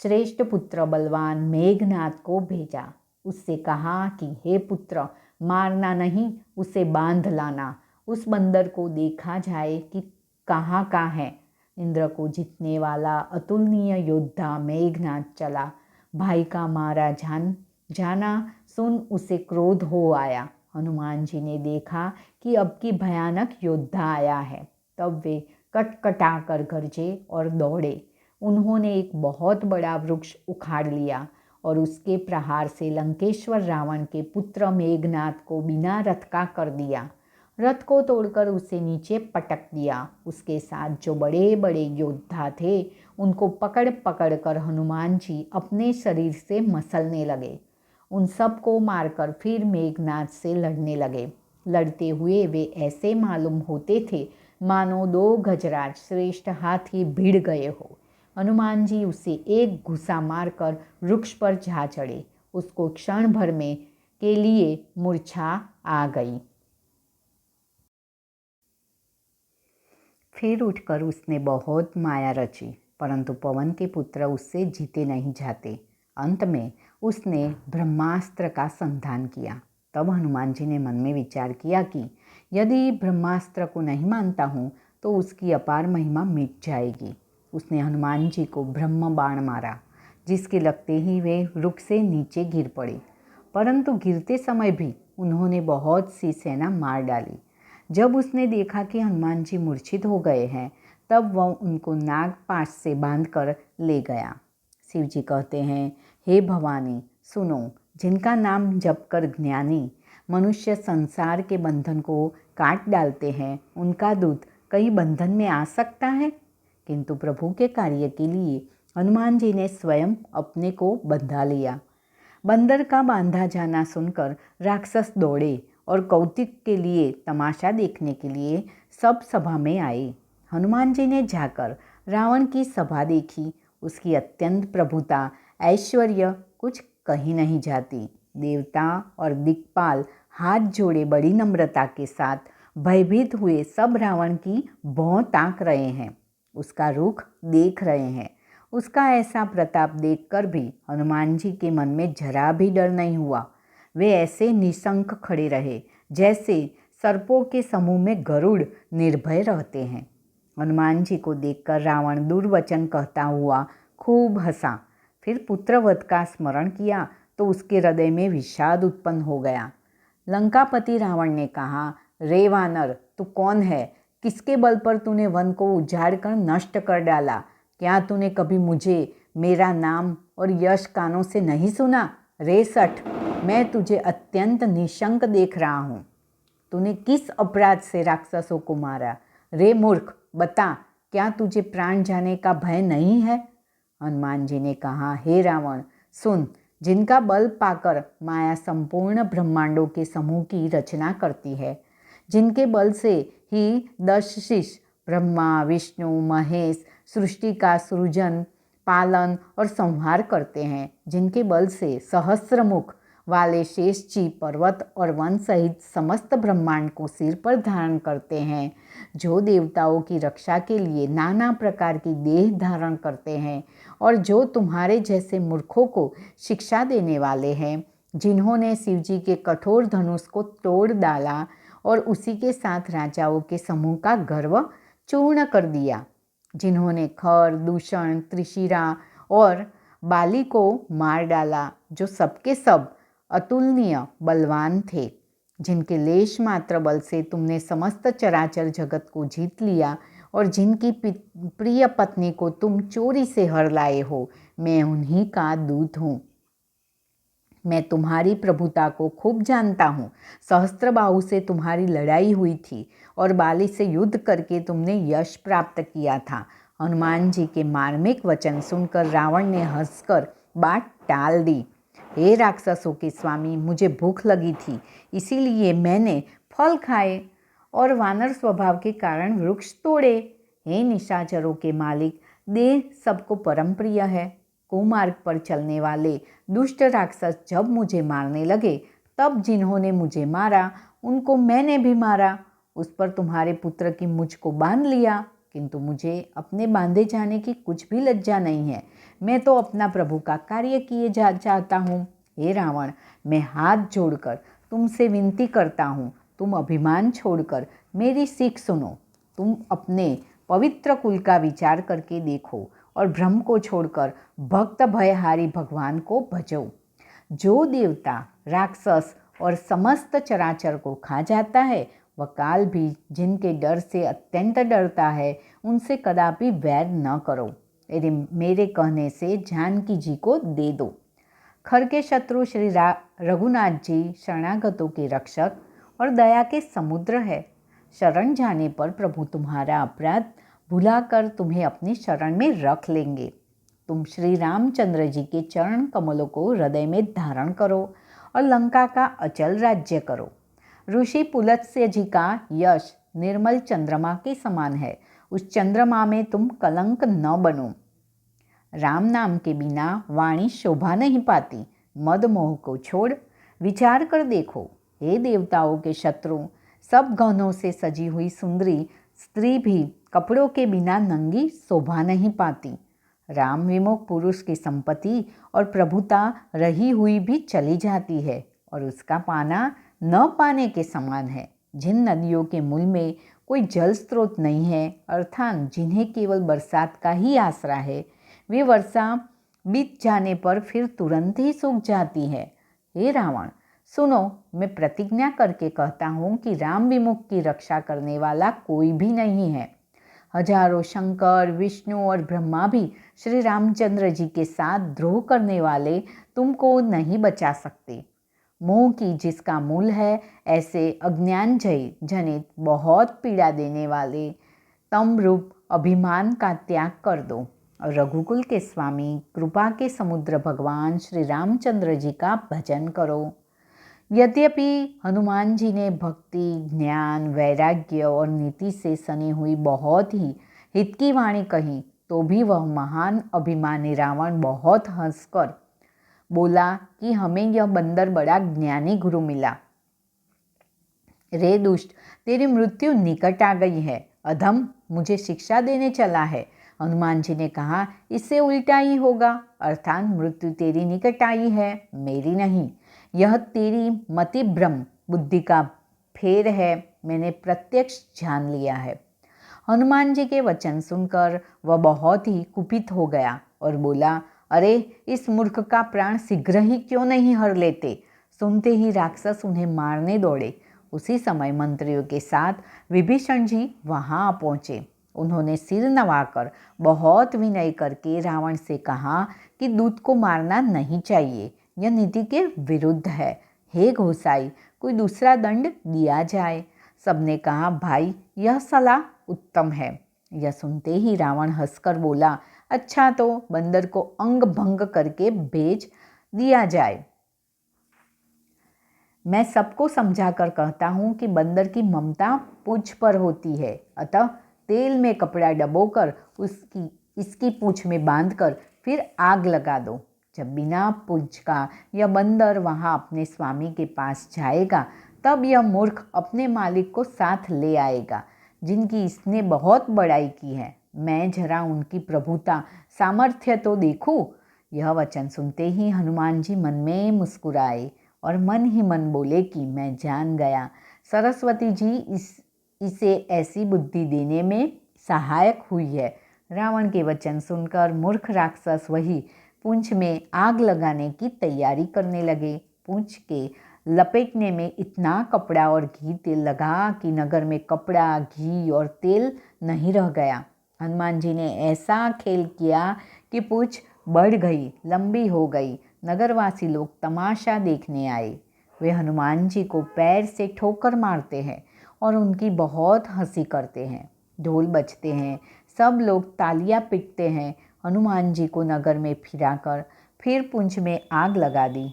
श्रेष्ठ पुत्र बलवान मेघनाद को भेजा। उससे कहा कि हे पुत्र, मारना नहीं, उसे बांध लाना। उस बंदर को देखा जाए कि कहाँ का है। इंद्र को जीतने वाला अतुलनीय योद्धा मेघनाद चला। भाई का मारा जाना सुन उसे क्रोध हो आया। हनुमान जी ने देखा कि अब की भयानक योद्धा आया है। तब वे कटकटा कर गरजे और दौड़े। उन्होंने एक बहुत बड़ा वृक्ष उखाड़ लिया और उसके प्रहार से लंकेश्वर रावण के पुत्र मेघनाद को बिना रथ का कर दिया। रथ को तोड़कर उसे नीचे पटक दिया। उसके साथ जो बड़े बड़े योद्धा थे उनको पकड़ पकड़ कर हनुमान जी अपने शरीर से मसलने लगे। उन सबको मारकर फिर मेघनाद से लड़ने लगे। लड़ते हुए वे ऐसे मालूम होते थे मानो दो गजराज श्रेष्ठ हाथी भिड़ गए हो। हनुमान जी उसे एक घुसा मारकर वृक्ष पर जा चढ़े। उसको क्षण भर में के लिए मूर्छा आ गई। फिर उठकर उसने बहुत माया रची, परंतु पवन के पुत्र उससे जीते नहीं जाते। अंत में उसने ब्रह्मास्त्र का संधान किया। तब हनुमान जी ने मन में विचार किया कि यदि ब्रह्मास्त्र को नहीं मानता हूँ तो उसकी अपार महिमा मिट जाएगी। उसने हनुमान जी को ब्रह्म बाण मारा, जिसके लगते ही वे वृक्ष से नीचे गिर पड़े। परंतु गिरते समय भी उन्होंने बहुत सी सेना मार डाली। जब उसने देखा कि हनुमान जी मूर्छित हो गए हैं, तब वह उनको नागपाश से बांधकर ले गया। शिव जी कहते हैं, हे भवानी सुनो, जिनका नाम जप कर ज्ञानी मनुष्य संसार के बंधन को काट डालते हैं, उनका दूत कहीं बंधन में आ सकता है? किंतु प्रभु के कार्य के लिए हनुमान जी ने स्वयं अपने को बंधा लिया। बंदर का बांधा जाना सुनकर राक्षस दौड़े और कौतुक के लिए तमाशा देखने के लिए सब सभा में आए। हनुमान जी ने जाकर रावण की सभा देखी। उसकी अत्यंत प्रभुता ऐश्वर्य कुछ कही नहीं जाती। देवता और दिक्पाल हाथ जोड़े बड़ी नम्रता के साथ भयभीत हुए सब रावण की भौं ताक रहे हैं, उसका रुख देख रहे हैं। उसका ऐसा प्रताप देखकर भी हनुमान जी के मन में जरा भी डर नहीं हुआ। वे ऐसे निशंक खड़े रहे जैसे सर्पों के समूह में गरुड़ निर्भय रहते हैं। हनुमान जी को देखकर रावण दुर्वचन कहता हुआ खूब हंसा। फिर पुत्रवध का स्मरण किया तो उसके हृदय में विषाद उत्पन्न हो गया। लंकापति रावण ने कहा, रे वानर, तू कौन है? किसके बल पर तूने वन को उजाड़ कर नष्ट कर डाला? क्या तूने कभी मुझे, मेरा नाम और यश कानों से नहीं सुना? रे सठ, मैं तुझे अत्यंत निशंक देख रहा हूँ। तूने किस अपराध से राक्षसों को मारा? रे मूर्ख, बता, क्या तुझे प्राण जाने का भय नहीं है? हनुमान जी ने कहा, हे रावण, सुन, जिनका बल पाकर माया संपूर्ण ब्रह्मांडों के समूह की रचना करती है, जिनके बल से ही 10 शीश ब्रह्मा विष्णु महेश सृष्टि का सृजन पालन और संहार करते हैं, जिनके बल से सहस्र मुख वाले शेष जी पर्वत और वन सहित समस्त ब्रह्मांड को सिर पर धारण करते हैं, जो देवताओं की रक्षा के लिए नाना प्रकार की देह धारण करते हैं और जो तुम्हारे जैसे मूर्खों को शिक्षा देने वाले हैं, जिन्होंने शिवजी के कठोर धनुष को तोड़ डाला और उसी के साथ राजाओं के समूह का गर्व चूर्ण कर दिया, जिन्होंने खर दूषण त्रिशिरा और बाली को मार डाला, जो सबके सब अतुलनीय बलवान थे, जिनके लेश मात्र बल से तुमने समस्त चराचर जगत को जीत लिया और जिनकी प्रिय पत्नी को तुम चोरी से हर लाए हो, मैं उन्हीं का दूत हूँ। मैं तुम्हारी प्रभुता को खूब जानता हूँ। सहस्त्रबाहु से तुम्हारी लड़ाई हुई थी और बाली से युद्ध करके तुमने यश प्राप्त किया था। हनुमान जी के मार्मिक वचन सुनकर रावण ने हंसकर बात टाल दी। हे राक्षसों के स्वामी, मुझे भूख लगी थी, इसीलिए मैंने फल खाए और वानर स्वभाव के कारण वृक्ष तोड़े। हे निशाचरों के मालिक, देह सबको परम प्रिय है। कुमार्ग पर चलने वाले दुष्ट राक्षस जब मुझे मारने लगे, तब जिन्होंने मुझे मारा उनको मैंने भी मारा। उस पर तुम्हारे पुत्र की मुझ को बांध लिया, किंतु मुझे अपने बांधे जाने की कुछ भी लज्जा नहीं है। मैं तो अपना प्रभु का कार्य किए चाहता हूँ। हे रावण, मैं हाथ जोड़कर तुमसे विनती करता हूँ, तुम अभिमान छोड़कर मेरी सीख सुनो। तुम अपने पवित्र कुल का विचार करके देखो और भ्रम को छोड़कर भक्त भयहारी भगवान को भजो। जो देवता राक्षस और समस्त चराचर को खा जाता है, वह काल भी जिनके डर से अत्यंत डरता है, उनसे कदापि वैर न करो। यदि मेरे कहने से जानकी जी को दे दो। खर के शत्रु श्री रघुनाथ जी शरणागतों के रक्षक और दया के समुद्र है। शरण जाने पर प्रभु तुम्हारा अपराध भुलाकर तुम्हें अपनी शरण में रख लेंगे। तुम श्री रामचंद्र जी के चरण कमलों को हृदय में धारण करो और लंका का अचल राज्य करो। ऋषि पुलत्स्य जी का यश निर्मल चंद्रमा के समान है, उस चंद्रमा में तुम कलंक न बनो। राम नाम के बिना वाणी शोभा नहीं पाती। मद मोह को छोड़ विचार कर देखो, हे देवताओं के शत्रु, सब गहनों से सजी हुई सुंदरी स्त्री भी कपड़ों के बिना नंगी शोभा नहीं पाती। राम विमुख पुरुष की संपत्ति और प्रभुता रही हुई भी चली जाती है और उसका पाना न पाने के समान है। जिन नदियों के मूल में कोई जल स्रोत नहीं है, अर्थात जिन्हें केवल बरसात का ही आसरा है, वे वर्षा बीत जाने पर फिर तुरंत ही सूख जाती है। हे रावण, सुनो, मैं प्रतिज्ञा करके कहता हूँ कि राम विमुख की रक्षा करने वाला कोई भी नहीं है। हजारों शंकर, विष्णु और ब्रह्मा भी श्री रामचंद्र जी के साथ द्रोह करने वाले तुमको नहीं बचा सकते। मोह की जिसका मूल है, ऐसे अज्ञान जनित बहुत पीड़ा देने वाले तम रूप अभिमान का त्याग कर दो और रघुकुल के स्वामी, कृपा के समुद्र भगवान श्री रामचंद्र जी का भजन करो। यद्यपि हनुमान जी ने भक्ति, ज्ञान, वैराग्य और नीति से सनी हुई बहुत ही हित की वाणी कही, तो भी वह महान अभिमानी रावण बहुत हंसकर बोला कि हमें यह बंदर बड़ा ज्ञानी गुरु मिला। रे दुष्ट, तेरी मृत्यु निकट आ गई है। अधम, मुझे शिक्षा देने चला है। हनुमान जी ने कहा, इससे उल्टा ही होगा, अर्थात मृत्यु तेरी निकट आई है, मेरी नहीं। यह तेरी मति भ्रम बुद्धि का फेर है, मैंने प्रत्यक्ष जान लिया है। हनुमान जी के वचन सुनकर वह बहुत ही कुपित हो गया और बोला, अरे, इस मूर्ख का प्राण शीघ्र ही क्यों नहीं हर लेते। सुनते ही राक्षस उन्हें मारने दौड़े। उसी समय मंत्रियों के साथ विभीषण जी वहां आ पहुंचे। उन्होंने सिर नवाकर बहुत विनय करके रावण से कहा कि दूत को मारना नहीं चाहिए, यह नीति के विरुद्ध है। हे घोसाई, कोई दूसरा दंड दिया जाए। सबने कहा, भाई, यह सलाह उत्तम है। यह सुनते ही रावण हंसकर बोला, अच्छा, तो बंदर को अंग भंग करके भेज दिया जाए। मैं सबको समझाकर कहता हूँ कि बंदर की ममता पूंछ पर होती है, अतः तेल में कपड़ा डबोकर इसकी पूंछ में बांधकर फिर आग लगा दो। जब बिना पूंछ का यह बंदर वहाँ अपने स्वामी के पास जाएगा, तब यह मूर्ख अपने मालिक को साथ ले आएगा, जिनकी इसने बहुत बड़ाई की है। मैं जरा उनकी प्रभुता, सामर्थ्य तो देखूं। यह वचन सुनते ही हनुमान जी मन में मुस्कुराए और मन ही मन बोले कि मैं जान गया, सरस्वती जी इसे ऐसी बुद्धि देने में सहायक हुई है। रावण के वचन सुनकर मूर्ख राक्षस वही पूंछ में आग लगाने की तैयारी करने लगे। पूंछ के लपेटने में इतना कपड़ा और घी तेल लगा कि नगर में कपड़ा, घी और तेल नहीं रह गया। हनुमान जी ने ऐसा खेल किया कि पूंछ बढ़ गई, लंबी हो गई। नगरवासी लोग तमाशा देखने आए। वे हनुमान जी को पैर से ठोकर मारते हैं और उनकी बहुत हंसी करते हैं। ढोल बजते हैं, सब लोग तालियां पीटते हैं। हनुमान जी को नगर में फिराकर फिर पूंछ में आग लगा दी।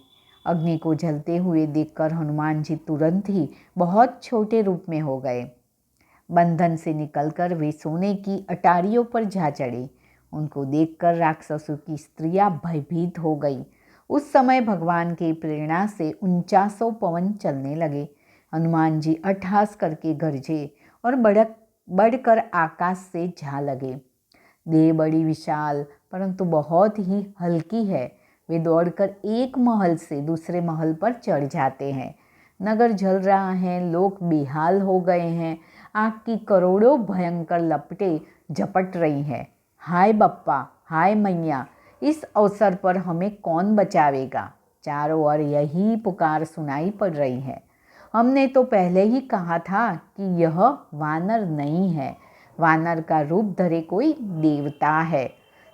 अग्नि को जलते हुए देखकर हनुमान जी तुरंत ही बहुत छोटे रूप में हो गए। बंधन से निकलकर वे सोने की अटारियों पर जा चढ़े। उनको देखकर राक्षसों की स्त्रियां भयभीत हो गई। उस समय भगवान की प्रेरणा से 49 पवन चलने लगे। हनुमान जी अट्टहास करके गरजे और बढ़कर आकाश से जा लगे। देह बड़ी विशाल परंतु बहुत ही हल्की है। वे दौड़कर एक महल से दूसरे महल पर चढ़ जाते हैं। नगर जल रहा है, लोग बेहाल हो गए हैं। आग की करोड़ों भयंकर लपटें झपट रही हैं। हाय बप्पा, हाय मैया, इस अवसर पर हमें कौन बचावेगा। चारों ओर यही पुकार सुनाई पड़ रही है। हमने तो पहले ही कहा था कि यह वानर नहीं है, वानर का रूप धरे कोई देवता है।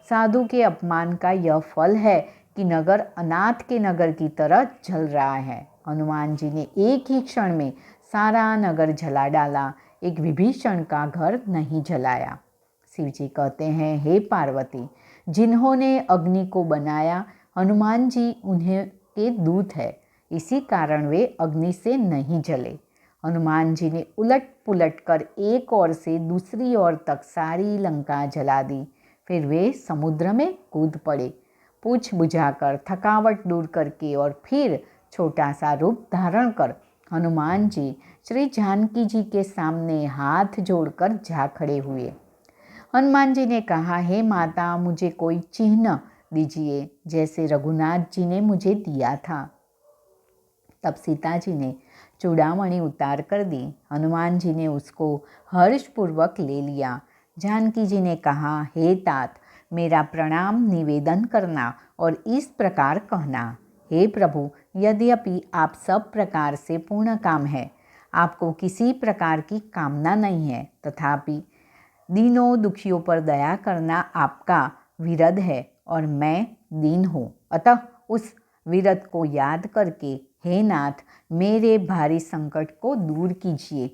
साधु के अपमान का यह फल है कि नगर अनाथ के नगर की तरह जल रहा है। हनुमान जी ने एक ही क्षण में सारा नगर जला डाला, एक विभीषण का घर नहीं जलाया। शिव जी कहते हैं, हे पार्वती, जिन्होंने अग्नि को बनाया हनुमान जी उन्हें के दूत है, इसी कारण वे अग्नि से नहीं जले। हनुमान जी ने उलट पुलट कर एक ओर से दूसरी ओर तक सारी लंका जला दी। फिर वे समुद्र में कूद पड़े। पूछ बुझाकर थकावट दूर करके और फिर छोटा सा रूप धारण कर हनुमान जी श्री जानकी जी के सामने हाथ जोड़कर जा खड़े हुए। हनुमान जी ने कहा, हे माता, मुझे कोई चिन्ह दीजिए जैसे रघुनाथ जी ने मुझे दिया था। तब सीता जी ने चूड़ामणि उतार कर दी। हनुमान जी ने उसको हर्षपूर्वक ले लिया। जानकी जी ने कहा, हे तात, मेरा प्रणाम निवेदन करना और इस प्रकार कहना, हे प्रभु, यद्यपि आप सब प्रकार से पूर्ण काम है, आपको किसी प्रकार की कामना नहीं है, तथापि दीनों दुखियों पर दया करना आपका विरध है और मैं दीन हूँ। अतः उस विरध को याद करके हे नाथ, मेरे भारी संकट को दूर कीजिए।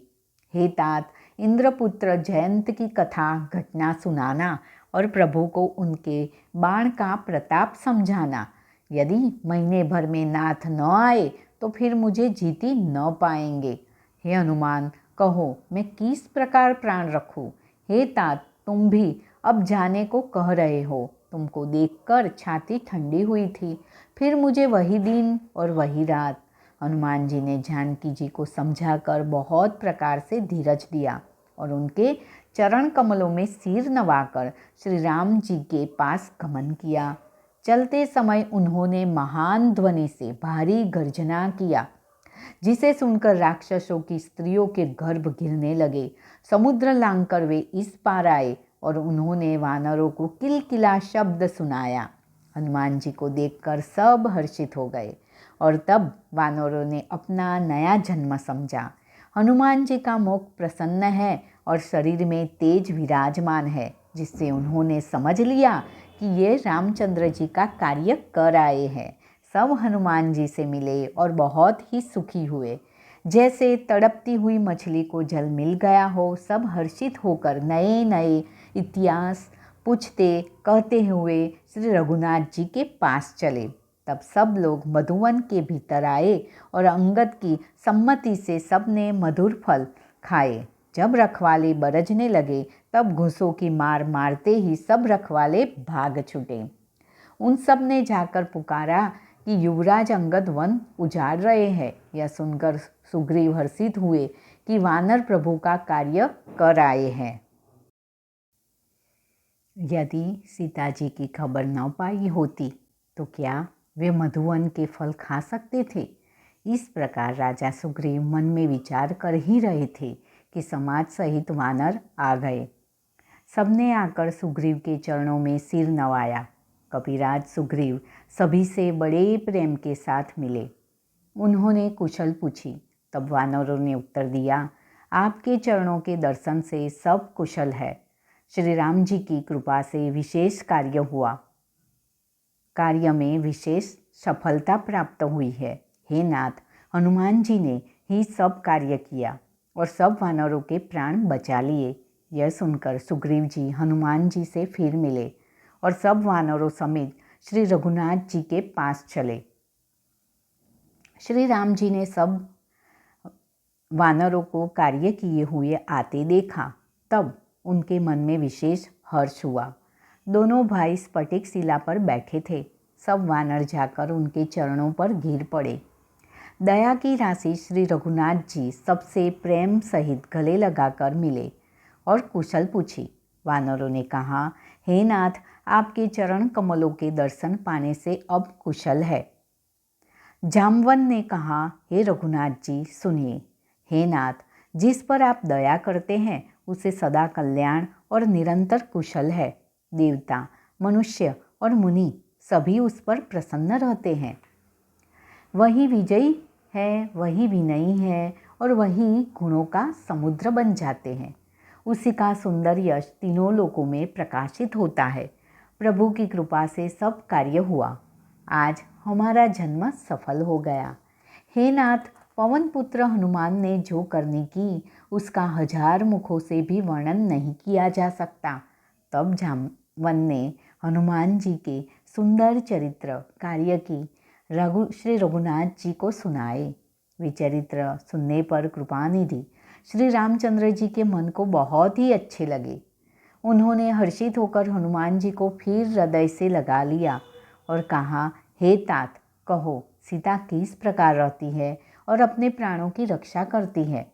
हे तात, इंद्रपुत्र जयंत की कथा घटना सुनाना और प्रभु को उनके बाण का प्रताप समझाना। यदि महीने भर में नाथ न आए तो फिर मुझे जीती न पाएंगे। हे हनुमान, कहो मैं किस प्रकार प्राण रखूं? हे तात, तुम भी अब जाने को कह रहे हो। तुमको देखकर छाती ठंडी हुई थी। फिर मुझे वही दिन और वही रात। हनुमान जी ने जानकी जी को समझाकर बहुत प्रकार से धीरज दिया और उनके चरण कमलों में सिर नवाकर श्री राम जी के पास गमन किया। चलते समय उन्होंने महान ध्वनि से भारी गर्जना किया, जिसे सुनकर राक्षसों की स्त्रियों के गर्भ गिरने लगे। समुद्र लांघकर वे इस पार आए और उन्होंने वानरों को किलकिला शब्द सुनाया। हनुमान जी को देखकर सब हर्षित हो गए और तब वानरों ने अपना नया जन्म समझा। हनुमान जी का मुख प्रसन्न है और शरीर में तेज विराजमान है, जिससे उन्होंने समझ लिया कि ये रामचंद्र जी का कार्य कर आए हैं। सब हनुमान जी से मिले और बहुत ही सुखी हुए। जैसे तड़पती हुई मछली को जल मिल गया हो, सब हर्षित होकर नए नए इतिहास पूछते कहते हुए श्री रघुनाथ जी के पास चले। तब सब लोग मधुवन के भीतर आए और अंगद की सम्मति से सबने मधुर फल खाए। जब रखवाले बरजने लगे तब घुसों की मार मारते ही सब रखवाले भाग छूटे। उन सब ने जाकर पुकारा कि युवराज अंगद वन उजाड़ रहे हैं। यह सुनकर सुग्रीव हर्षित हुए कि वानर प्रभु का कार्य कर आए हैं। यदि सीता जी की खबर न पाई होती तो क्या वे मधुवन के फल खा सकते थे? इस प्रकार राजा सुग्रीव मन में विचार कर ही रहे थे कि समाज सहित वानर आ गए। सबने आकर सुग्रीव के चरणों में सिर नवाया। कपिराज सुग्रीव सभी से बड़े प्रेम के साथ मिले। उन्होंने कुशल पूछी। तब वानरों ने उत्तर दिया, आपके चरणों के दर्शन से सब कुशल है। श्री राम जी की कृपा से विशेष कार्य हुआ। कार्य में विशेष सफलता प्राप्त हुई है। हे नाथ, हनुमान जी ने ही सब कार्य किया और सब वानरों के प्राण बचा लिए। यह सुनकर सुग्रीव जी हनुमान जी से फिर मिले और सब वानरों समेत श्री रघुनाथ जी के पास चले। श्री राम जी ने सब वानरों को कार्य किए हुए आते देखा। तब उनके मन में विशेष हर्ष हुआ। दोनों भाई स्फटिक शिला पर बैठे थे। सब वानर जाकर उनके चरणों पर गिर पड़े। दया की राशि श्री रघुनाथ जी सबसे प्रेम सहित गले लगाकर मिले और कुशल पूछी। वानरों ने कहा, हे नाथ, आपके चरण कमलों के दर्शन पाने से अब कुशल है। जामवन ने कहा, हे रघुनाथ जी सुनिए। हे नाथ, जिस पर आप दया करते हैं उसे सदा कल्याण और निरंतर कुशल है। देवता, मनुष्य और मुनि सभी उस पर प्रसन्न रहते हैं। वही विजयी है, वही विनयी है और वही गुणों का समुद्र बन जाते हैं। उसी का सुंदर यश तीनों लोकों में प्रकाशित होता है। प्रभु की कृपा से सब कार्य हुआ। आज हमारा जन्म सफल हो गया। हे नाथ, पवन पुत्र हनुमान ने जो करनी की उसका 1000 मुखों से भी वर्णन नहीं किया जा सकता। तब जामवन ने हनुमान जी के सुंदर चरित्र कार्य की श्री रघुनाथ जी को सुनाए। वे चरित्र सुनने पर कृपानिधि श्री रामचंद्र जी के मन को बहुत ही अच्छे लगे। उन्होंने हर्षित होकर हनुमान जी को फिर हृदय से लगा लिया और कहा, हे तात, कहो सीता किस प्रकार रहती है और अपने प्राणों की रक्षा करती है।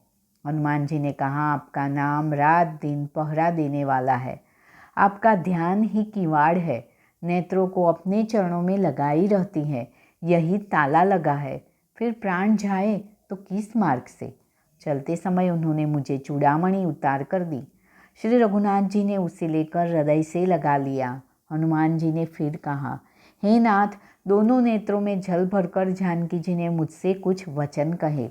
हनुमान जी ने कहा, आपका नाम रात दिन पहरा देने वाला है। आपका ध्यान ही किवाड़ है। नेत्रों को अपने चरणों में लगाई रहती है, यही ताला लगा है। फिर प्राण जाए तो किस मार्ग से। चलते समय उन्होंने मुझे चूड़ामणि उतार कर दी। श्री रघुनाथ जी ने उसे लेकर हृदय से लगा लिया। हनुमान जी ने फिर कहा, हे नाथ, दोनों नेत्रों में जल भरकर जानकी जी ने मुझसे कुछ वचन कहे।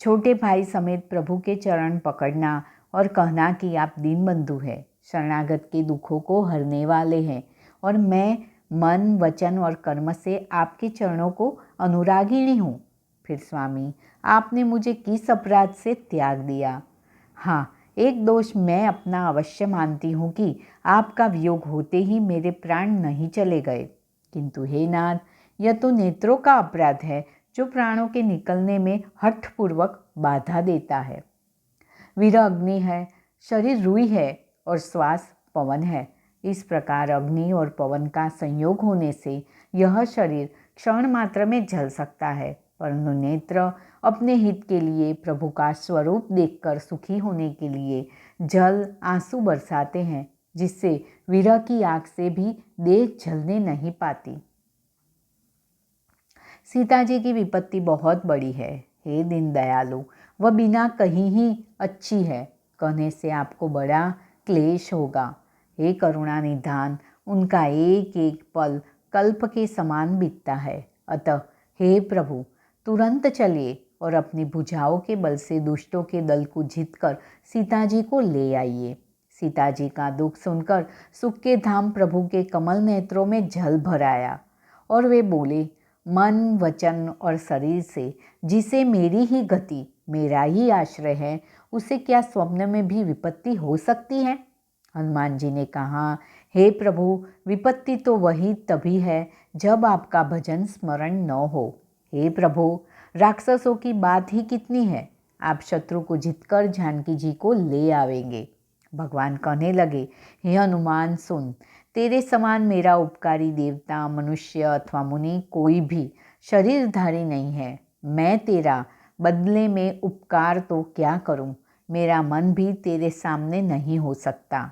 छोटे भाई समेत प्रभु के चरण पकड़ना और कहना कि आप दीनबंधु हैं, शरणागत के दुखों को हरने वाले हैं और मैं मन, वचन और कर्म से आपके चरणों को अनुरागिणी हूँ। फिर स्वामी, आपने मुझे किस अपराध से त्याग दिया। हाँ, एक दोष मैं अपना अवश्य मानती हूँ कि आपका वियोग होते ही मेरे प्राण नहीं चले गए, किंतु हे नाथ, यह तो नेत्रों का अपराध है जो प्राणों के निकलने में हठपूर्वक बाधा देता है। वीर अग्नि है, शरीर रुई है और श्वास पवन है। इस प्रकार अग्नि और पवन का संयोग होने से यह शरीर क्षण मात्र में जल सकता है, परंतु नेत्र अपने हित के लिए, प्रभु का स्वरूप देखकर सुखी होने के लिए जल आंसू बरसाते हैं, जिससे विरह की आग से भी देह जलने नहीं पाती। सीता जी की विपत्ति बहुत बड़ी है। हे दीन दयालु, वह बिना कहीं ही अच्छी है, कहने से आपको बड़ा क्लेश होगा। हे करुणा निधान, उनका एक एक पल कल्प के समान बीतता है। अतः हे प्रभु, तुरंत चलिए और अपनी भुजाओं के बल से दुष्टों के दल को जीतकर सीता जी को ले आइए। सीता जी का दुख सुनकर सुख के धाम प्रभु के कमल नेत्रों में जल भर आया और वे बोले, मन, वचन और शरीर से जिसे मेरी ही गति, मेरा ही आश्रय है, उसे क्या स्वप्न में भी विपत्ति हो सकती है। हनुमान जी ने कहा, हे प्रभु, विपत्ति तो वही तभी है जब आपका भजन स्मरण न हो। हे प्रभु, राक्षसों की बात ही कितनी है, आप शत्रु को जीतकर जानकी जी को ले आवेंगे। भगवान कहने लगे, हे हनुमान सुन, तेरे समान मेरा उपकारी देवता, मनुष्य अथवा मुनि कोई भी शरीरधारी नहीं है। मैं तेरा बदले में उपकार तो क्या करूं, मेरा मन भी तेरे सामने नहीं हो सकता।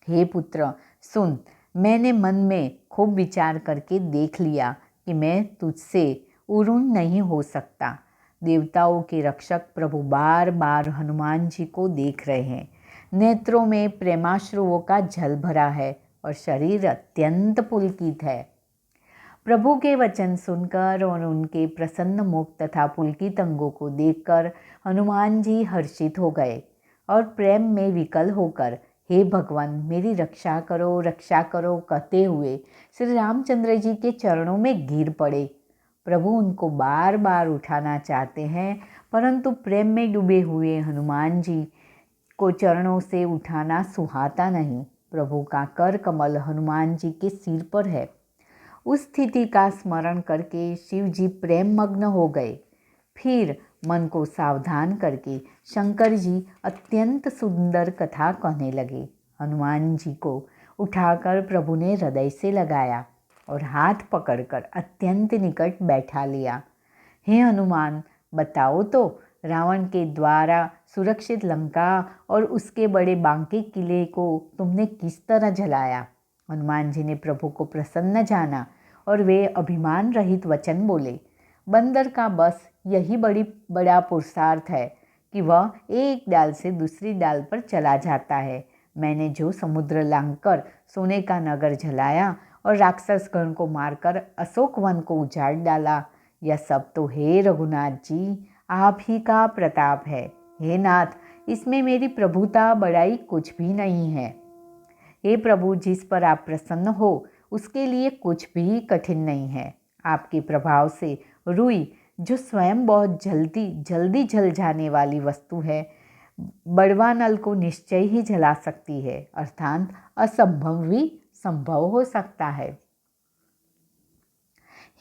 हे पुत्र सुन, मैंने मन में खूब विचार करके देख लिया कि मैं तुझसे उरुण नहीं हो सकता। देवताओं के रक्षक प्रभु बार बार हनुमान जी को देख रहे हैं। नेत्रों में प्रेमाश्रुओं का जल भरा है और शरीर अत्यंत पुलकित है। प्रभु के वचन सुनकर और उनके प्रसन्न मुख तथा पुलकित अंगों को देखकर हनुमान जी हर्षित हो गए और प्रेम में विकल होकर, हे भगवान, मेरी रक्षा करो कहते हुए श्री रामचंद्र जी के चरणों में गिर पड़े। प्रभु उनको बार बार उठाना चाहते हैं, परंतु प्रेम में डूबे हुए हनुमान जी को चरणों से उठाना सुहाता नहीं। प्रभु का कर कमल हनुमान जी के सिर पर है। उस स्थिति का स्मरण करके शिव जी प्रेम मग्न हो गए। फिर मन को सावधान करके शंकर जी अत्यंत सुंदर कथा कहने लगे। हनुमान जी को उठाकर प्रभु ने हृदय से लगाया और हाथ पकड़कर अत्यंत निकट बैठा लिया। हे हनुमान, बताओ तो, रावण के द्वारा सुरक्षित लंका और उसके बड़े बांके किले को तुमने किस तरह जलाया। हनुमान जी ने प्रभु को प्रसन्न जाना और वे अभिमान रहित वचन बोले, बंदर का बस यही बड़ा पुरुषार्थ है कि वह एक डाल से दूसरी डाल पर चला जाता है। मैंने जो समुद्र लांघकर सोने का नगर जलाया और राक्षस गण को मारकर अशोक वन को उजाड़ डाला, यह सब तो हे रघुनाथ जी आप ही का प्रताप है। हे नाथ, इसमें मेरी प्रभुता बड़ाई कुछ भी नहीं है। हे प्रभु, जिस पर आप प्रसन्न हो उसके लिए कुछ भी कठिन नहीं है। आपके प्रभाव से रुई, जो स्वयं बहुत जल्दी जल जाने वाली वस्तु है, बड़वा नल को निश्चय ही जला सकती है, अर्थात असंभव भी संभव हो सकता है।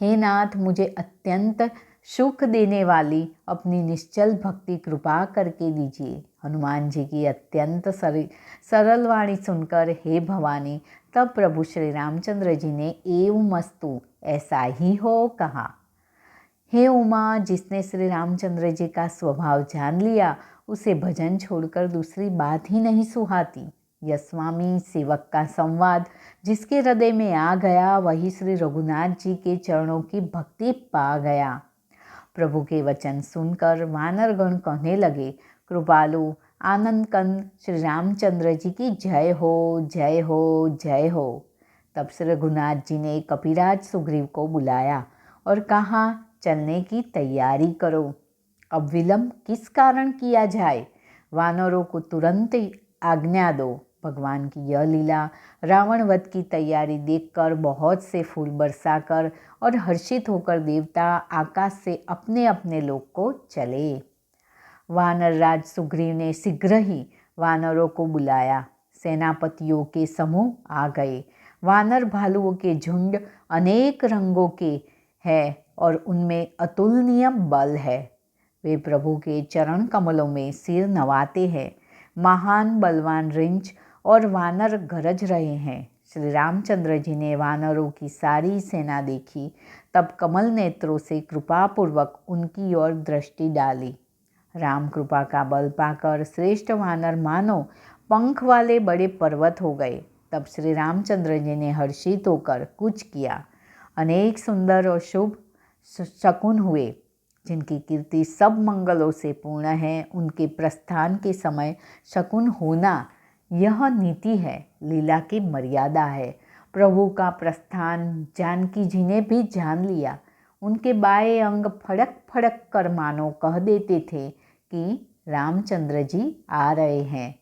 हे नाथ, मुझे अत्यंत सुख देने वाली अपनी निश्चल भक्ति कृपा करके दीजिए। हनुमान जी की अत्यंत सरल वाणी सुनकर हे भवानी, तब प्रभु श्री रामचंद्र जी ने एवमस्तु, ऐसा ही हो, कहा। हे उमा, जिसने श्री रामचंद्र जी का स्वभाव जान लिया, उसे भजन छोड़कर दूसरी बात ही नहीं सुहाती। यह स्वामी सेवक का संवाद जिसके हृदय में आ गया, वही श्री रघुनाथ जी के चरणों की भक्ति पा गया। प्रभु के वचन सुनकर वानरगण कहने लगे, कृपालु आनंद कंद श्री रामचंद्र जी की जय हो, जय हो, जय हो। तब श्री रघुनाथ जी ने कपिराज सुग्रीव को बुलाया और कहा, चलने की तैयारी करो। अब विलंब किस कारण किया जाए, वानरों को तुरंत आज्ञा दो। भगवान की यह लीला रावण वध की तैयारी देखकर बहुत से फूल बरसाकर और हर्षित होकर देवता आकाश से अपने अपने लोक को चले। वानर राज सुग्रीव ने शीघ्र ही वानरों को बुलाया। सेनापतियों के समूह आ गए। वानर भालुओं के झुंड अनेक रंगों के हैं और उनमें अतुलनीय बल है। वे प्रभु के चरण कमलों में सिर नवाते हैं। महान बलवान रिंच और वानर गरज रहे हैं। श्री रामचंद्र जी ने वानरों की सारी सेना देखी, तब कमल नेत्रों से कृपापूर्वक उनकी ओर दृष्टि डाली। राम कृपा का बल पाकर श्रेष्ठ वानर मानो पंख वाले बड़े पर्वत हो गए। तब श्री रामचंद्र जी ने हर्षित होकर कूच किया। अनेक सुंदर और शुभ शकुन हुए, जिनकी कीर्ति सब मंगलों से पूर्ण है। उनके प्रस्थान के समय शकुन होना यह नीति है, लीला की मर्यादा है। प्रभु का प्रस्थान जानकी जी ने भी जान लिया। उनके बाएं अंग फड़क फड़क कर मानो कह देते थे कि रामचंद्र जी आ रहे हैं।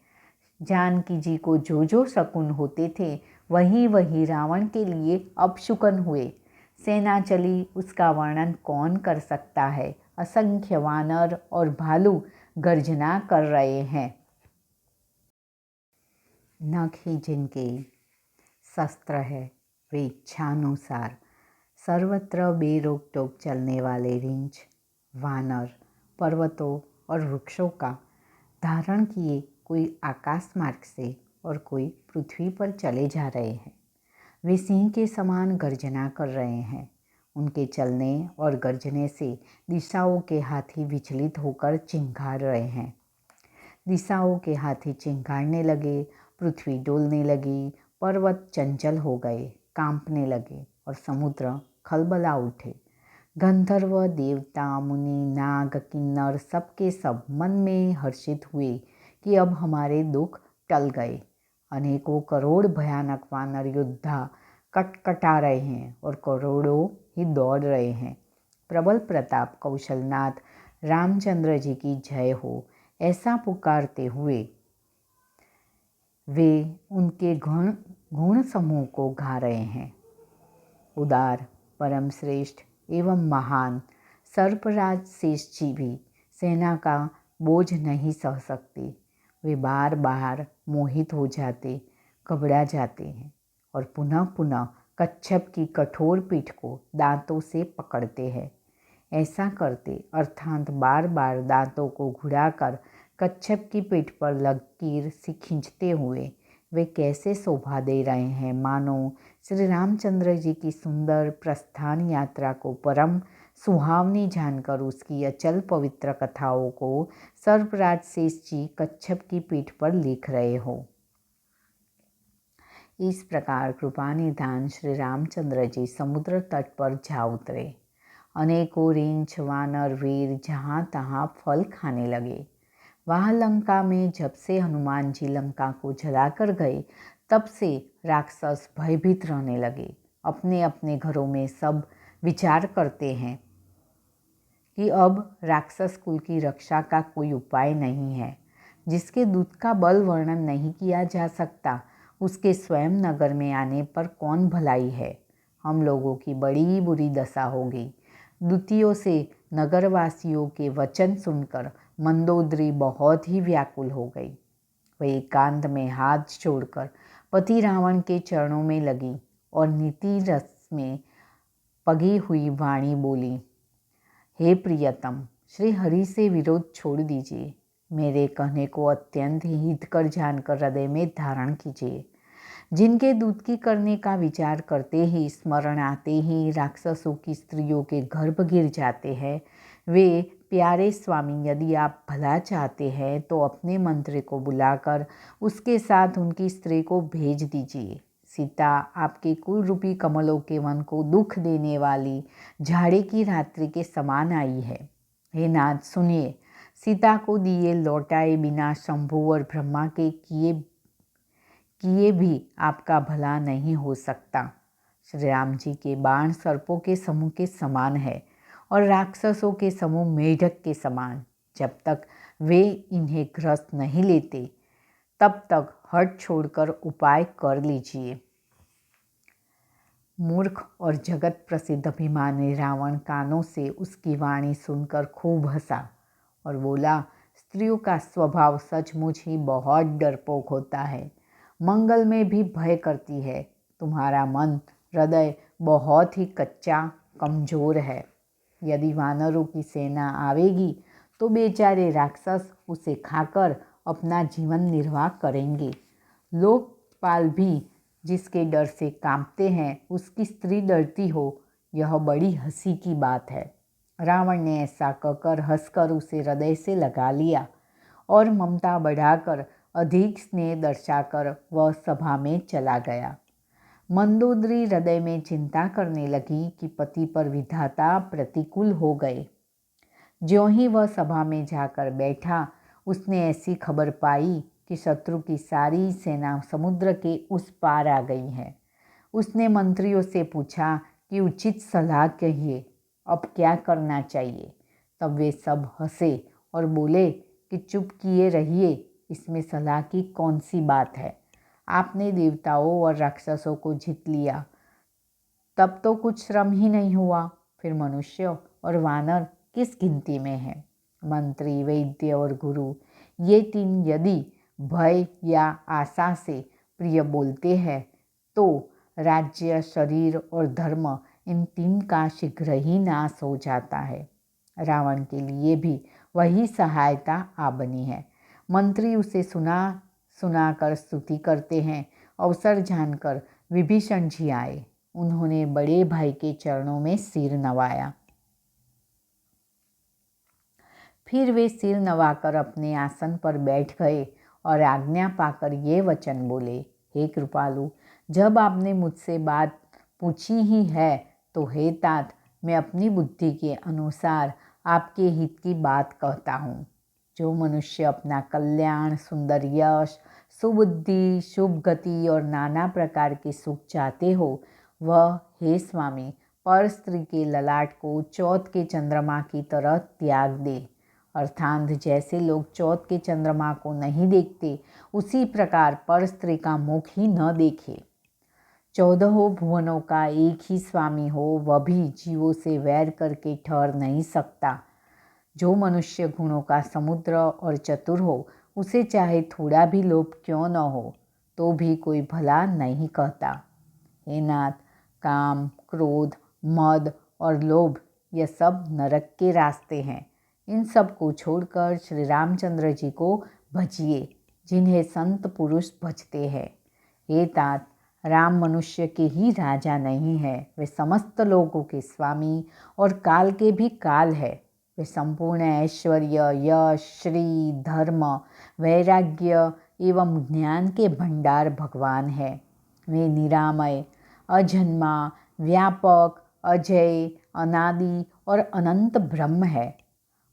जानकी जी को जो जो शकुन होते थे, वही वही रावण के लिए अपशकुन हुए। सेना चली, उसका वर्णन कौन कर सकता है। असंख्य वानर और भालू गर्जना कर रहे हैं। नख ही जिनके शस्त्र है, वे इच्छानुसार सर्वत्र बेरोक टोक चलने वाले रिंच वानर पर्वतों और वृक्षों का धारण किए कोई आकाश मार्ग से और कोई पृथ्वी पर चले जा रहे हैं। वे सिंह के समान गर्जना कर रहे हैं। उनके चलने और गर्जने से दिशाओं के हाथी विचलित होकर चिंगार रहे हैं। दिशाओं के हाथी चिंगारने लगे, पृथ्वी डोलने लगी, पर्वत चंचल हो गए, कांपने लगे और समुद्र खलबला उठे। गंधर्व, देवता, मुनि, नाग, किन्नर सबके सब मन में हर्षित हुए कि अब हमारे दुख टल गए। अनेकों करोड़ भयानक वानर योद्धा कटकटा रहे हैं और करोड़ों ही दौड़ रहे हैं। प्रबल प्रताप कौशलनाथ रामचंद्र जी की जय हो, ऐसा पुकारते हुए वे उनके गुण समूह को गा रहे हैं। उदार, परम श्रेष्ठ एवं महान सर्पराज शेष जी भी सेना का बोझ नहीं सह सकते। वे बार बार मोहित हो जाते, घबरा जाते हैं और पुनः पुनः कच्छप की कठोर पीठ को दांतों से पकड़ते हैं। ऐसा करते अर्थात बार बार दांतों को घुराकर कच्छप की पीठ पर लकीर से खींचते हुए वे कैसे शोभा दे रहे हैं, मानो श्री रामचंद्र जी की सुंदर प्रस्थान यात्रा को परम सुहावनी जानकर उसकी अचल पवित्र कथाओं को सर्पराज शेष जी कच्छप की पीठ पर लिख रहे हो। इस प्रकार कृपा निधान श्री रामचंद्र जी समुद्र तट पर जा उतरे। अनेकों रिंछ वानर वीर जहाँ तहाँ फल खाने लगे। वहाँ लंका में जब से हनुमान जी लंका को जलाकर गए, तब से राक्षस भयभीत रहने लगे। अपने अपने घरों में सब विचार करते हैं कि अब राक्षस कुल की रक्षा का कोई उपाय नहीं है। जिसके दूत का बल वर्णन नहीं किया जा सकता, उसके स्वयं नगर में आने पर कौन भलाई है। हम लोगों की बड़ी बुरी दशा होगी। दूतियों से नगरवासियों के वचन सुनकर मंदोदरी बहुत ही व्याकुल हो गई। वह एकांत में हाथ जोड़कर पति रावण के चरणों में लगी और नीति रस में पगी हुई वाणी बोली, हे प्रियतम, श्री हरि से विरोध छोड़ दीजिए। मेरे कहने को अत्यंत हितकर जानकर हृदय में धारण कीजिए। जिनके दूध की करने का विचार करते ही, स्मरण आते ही राक्षसों की स्त्रियों के गर्भ गिर जाते हैं, वे प्यारे स्वामी, यदि आप भला चाहते हैं तो अपने मंत्री को बुलाकर उसके साथ उनकी स्त्री को भेज दीजिए। सीता आपके कुल रूपी कमलों के वन को दुख देने वाली झाड़ी की रात्रि के समान आई है। हे नाथ, सुनिए, सीता को दिए लौटाए बिना शंभु और ब्रह्मा के किए भी आपका भला नहीं हो सकता। श्री राम जी के बाण सर्पों के समूह के समान है और राक्षसों के समूह मेढक के समान। जब तक वे इन्हें ग्रस्त नहीं लेते तब तक हट छोड़कर उपाय कर लीजिए। मूर्ख और जगत प्रसिद्ध अभिमानी रावण कानों से उसकी वाणी सुनकर खूब हंसा और बोला, स्त्रियों का स्वभाव सचमुच ही बहुत डरपोक होता है, मंगल में भी भय करती है। तुम्हारा मन हृदय बहुत ही कच्चा कमजोर है। यदि वानरों की सेना आवेगी तो बेचारे राक्षस उसे खाकर अपना जीवन निर्वाह करेंगे। लोकपाल भी जिसके डर से कांपते हैं, उसकी स्त्री डरती हो, यह बड़ी हंसी की बात है। रावण ने ऐसा कहकर हंसकर उसे हृदय से लगा लिया और ममता बढ़ाकर अधिक स्नेह दर्शाकर वह सभा में चला गया। मंदोदरी हृदय में चिंता करने लगी कि पति पर विधाता प्रतिकूल हो गए। ज्यों ही वह सभा में जाकर बैठा, उसने ऐसी खबर पाई कि शत्रु की सारी सेना समुद्र के उस पार आ गई है। उसने मंत्रियों से पूछा कि उचित सलाह कहिए, अब क्या करना चाहिए। तब वे सब हंसे और बोले कि चुप किए रहिए, इसमें सलाह की कौन सी बात है। आपने देवताओं और राक्षसों को जीत लिया, तब तो कुछ श्रम ही नहीं हुआ, फिर मनुष्य और वानर किस गिनती में है। मंत्री, वैद्य और गुरु, ये तीन यदि भय या आशा से प्रिय बोलते हैं तो राज्य, शरीर और धर्म, इन तीन का शीघ्र ही नाश हो जाता है। रावण के लिए भी वही सहायता आ बनी है। मंत्री उसे सुनाकर स्तुति करते हैं। अवसर जानकर विभीषण जी आए। उन्होंने बड़े भाई के चरणों में सिर नवाया। फिर वे सिर नवाकर अपने आसन पर बैठ गए और आज्ञा पाकर ये वचन बोले, हे कृपालु, जब आपने मुझसे बात पूछी ही है तो हे तात, मैं अपनी बुद्धि के अनुसार आपके हित की बात कहता हूँ। जो मनुष्य अपना कल्याण, सुंदर यश, सुबुद्धि, शुभ गति और नाना प्रकार के सुख चाहते हो, वह हे स्वामी पर स्त्री के ललाट को चौथ के चंद्रमा की तरह त्याग दे। अर्थात जैसे लोग चौथ के चंद्रमा को नहीं देखते, उसी प्रकार पर स्त्री का मुख ही न देखे। 14 भुवनों का एक ही स्वामी हो, वह भी जीवों से वैर करके ठहर नहीं सकता। जो मनुष्य गुणों का समुद्र और चतुर हो, उसे चाहे थोड़ा भी लोभ क्यों न हो, तो भी कोई भला नहीं कहता। हे नाथ, काम, क्रोध, मद और लोभ, यह सब नरक के रास्ते हैं। इन सब को छोड़कर श्री रामचंद्र जी को भजिए, जिन्हें संत पुरुष भजते हैं। हे तात, राम मनुष्य के ही राजा नहीं है, वे समस्त लोगों के स्वामी और काल के भी काल है। वे संपूर्ण ऐश्वर्य, यश, श्री, धर्म, वैराग्य एवं ज्ञान के भंडार भगवान है। वे निरामय, अजन्मा, व्यापक, अजय, अनादि और अनंत ब्रह्म है।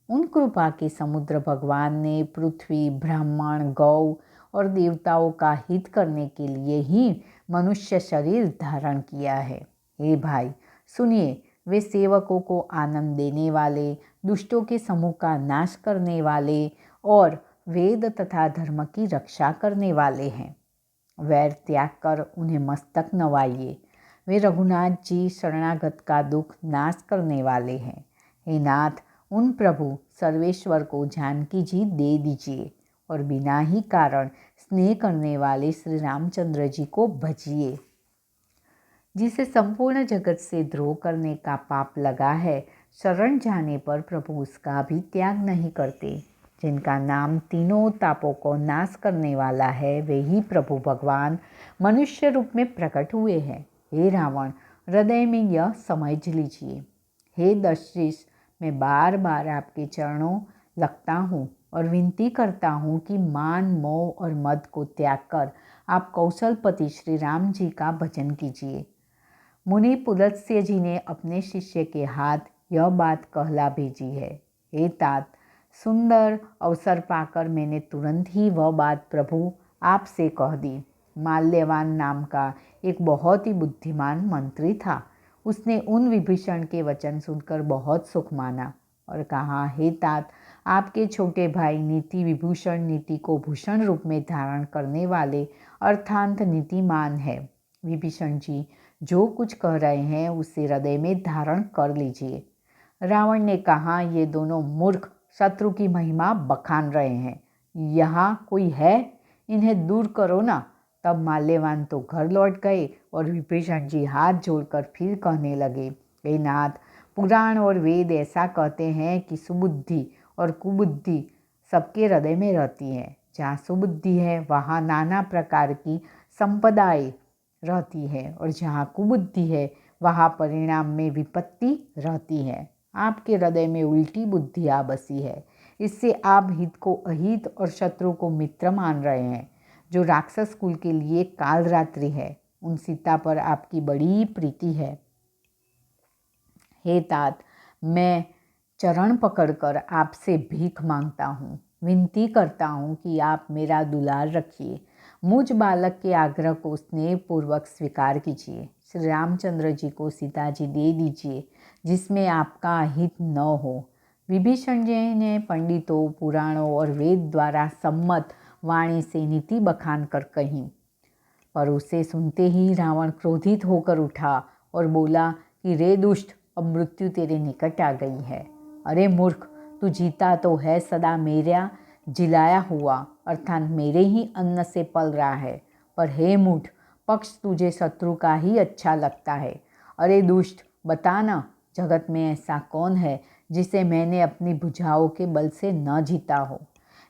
उन कृपा के समुद्र भगवान ने पृथ्वी, ब्राह्मण, गौ और देवताओं का हित करने के लिए ही मनुष्य शरीर धारण किया है। हे भाई, सुनिए, वे सेवकों को आनंद देने वाले, दुष्टों के समूह का नाश करने वाले और वेद तथा धर्म की रक्षा करने वाले हैं। वैर त्याग कर उन्हें मस्तक नवाइए। वे रघुनाथ जी शरणागत का दुख नाश करने वाले हैं। हे नाथ, उन प्रभु सर्वेश्वर को जानकी जी दे दीजिए और बिना ही कारण स्नेह करने वाले श्री रामचंद्र जी को भजिए। जिसे संपूर्ण जगत से द्रोह करने का पाप लगा है, शरण जाने पर प्रभु उसका भी त्याग नहीं करते। जिनका नाम तीनों तापों को नाश करने वाला है, वे ही प्रभु भगवान मनुष्य रूप में प्रकट हुए हैं। हे रावण, हृदय में यह समझ लीजिए। हे दशरथ, मैं बार बार आपके चरणों लगता हूँ और विनती करता हूँ कि मान, मोह और मद को त्याग कर आप कौशलपति श्री राम जी का भजन कीजिए। मुनि पुलत्स्य जी ने अपने शिष्य के हाथ यह बात कहला भेजी है। हे तात, सुंदर अवसर पाकर मैंने तुरंत ही वह बात प्रभु आपसे कह दी। माल्यवान नाम का एक बहुत ही बुद्धिमान मंत्री था। उसने उन विभीषण के वचन सुनकर बहुत सुख माना और कहा, हे तात, आपके छोटे भाई नीति विभूषण नीति को भूषण रूप में धारण करने वाले अर्थात नीतिमान है। विभीषण जी जो कुछ कह रहे हैं उसे हृदय में धारण कर लीजिए। रावण ने कहा, ये दोनों मूर्ख शत्रु की महिमा बखान रहे हैं। यहाँ कोई है? इन्हें दूर करो ना। तब माल्यवान तो घर लौट गए और विभीषण जी हाथ जोड़कर फिर कहने लगे, हे नाथ, पुराण और वेद ऐसा कहते हैं कि सुबुद्धि और कुबुद्धि सबके हृदय में रहती है। जहाँ सुबुद्धि है वहाँ नाना प्रकार की संपदाएं रहती है और जहाँ कुबुद्धि है वहाँ परिणाम में विपत्ति रहती है। आपके हृदय में उल्टी बुद्धि आ बसी है। इससे आप हित को अहित और शत्रु को मित्र मान रहे हैं। जो राक्षस कुल के लिए काल रात्रि है, उन सीता पर आपकी बड़ी प्रीति है। हे तात, मैं चरण पकड़कर आपसे भीख मांगता हूँ, विनती करता हूँ कि आप मेरा दुलार रखिए। मुझ बालक के आग्रह को स्नेहपूर्वक स्वीकार कीजिए। श्री रामचंद्र जी को सीता जी दे दीजिए, जिसमें आपका हित न हो। विभीषण जी ने पंडितों, पुराणों और वेद द्वारा सम्मत वाणी से नीति बखान कर कही, पर उसे सुनते ही रावण क्रोधित होकर उठा और बोला कि रे दुष्ट, अब मृत्यु तेरे निकट आ गई है। अरे मूर्ख, तू जीता तो है सदा मेरा जिलाया हुआ अर्थात मेरे ही अन्न से पल रहा है, पर हे मूढ़, पक्ष तुझे शत्रु का ही अच्छा लगता है। अरे दुष्ट, बता ना, जगत में ऐसा कौन है जिसे मैंने अपनी भुजाओं के बल से न जीता हो।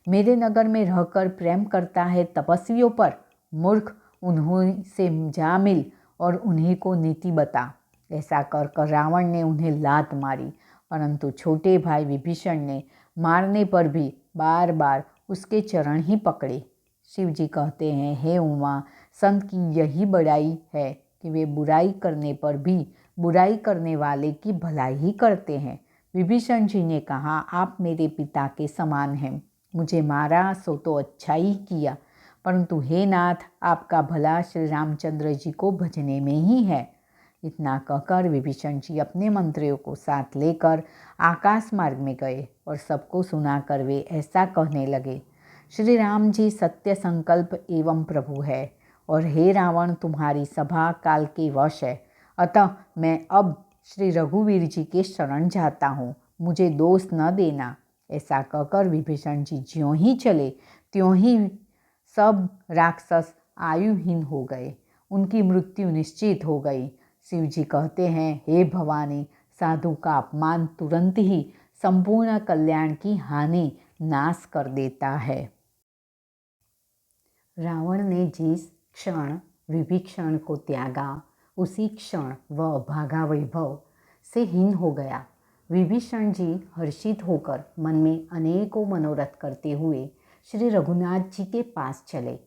मेरे नगर में रहकर प्रेम करता है तपस्वियों पर। मूर्ख, उन्हीं से जा मिल और उन्हीं को नीति बता। ऐसा कर रावण ने उन्हें लात मारी, परंतु छोटे भाई विभीषण ने मारने पर भी बार बार उसके चरण ही पकड़े। शिव जी कहते हैं, हे उमा, संत की यही बड़ाई है कि वे बुराई करने पर भी बुराई करने वाले की भलाई ही करते हैं। विभीषण जी ने कहा, आप मेरे पिता के समान हैं। मुझे मारा सो तो अच्छा ही किया, परंतु हे नाथ, आपका भला श्री रामचंद्र जी को भजने में ही है। इतना कहकर विभीषण जी अपने मंत्रियों को साथ लेकर आकाश मार्ग में गए और सबको सुनाकर वे ऐसा कहने लगे, श्री राम जी सत्य संकल्प एवं प्रभु है और हे रावण, तुम्हारी सभा काल के वश है। अतः मैं अब श्री रघुवीर जी के शरण जाता हूँ, मुझे दोष न देना। ऐसा कहकर विभीषण जी ज्यों ही चले त्यों ही सब राक्षस आयुहीन हो गए। उनकी मृत्यु निश्चित हो गई। शिव जी कहते हैं, हे भवानी, साधु का अपमान तुरंत ही संपूर्ण कल्याण की हानि नाश कर देता है। रावण ने जिस क्षण विभीषण को त्यागा, उसी क्षण वह भागा वैभव से हीन हो गया। विभीषण जी हर्षित होकर मन में अनेकों मनोरथ करते हुए श्री रघुनाथ जी के पास चले।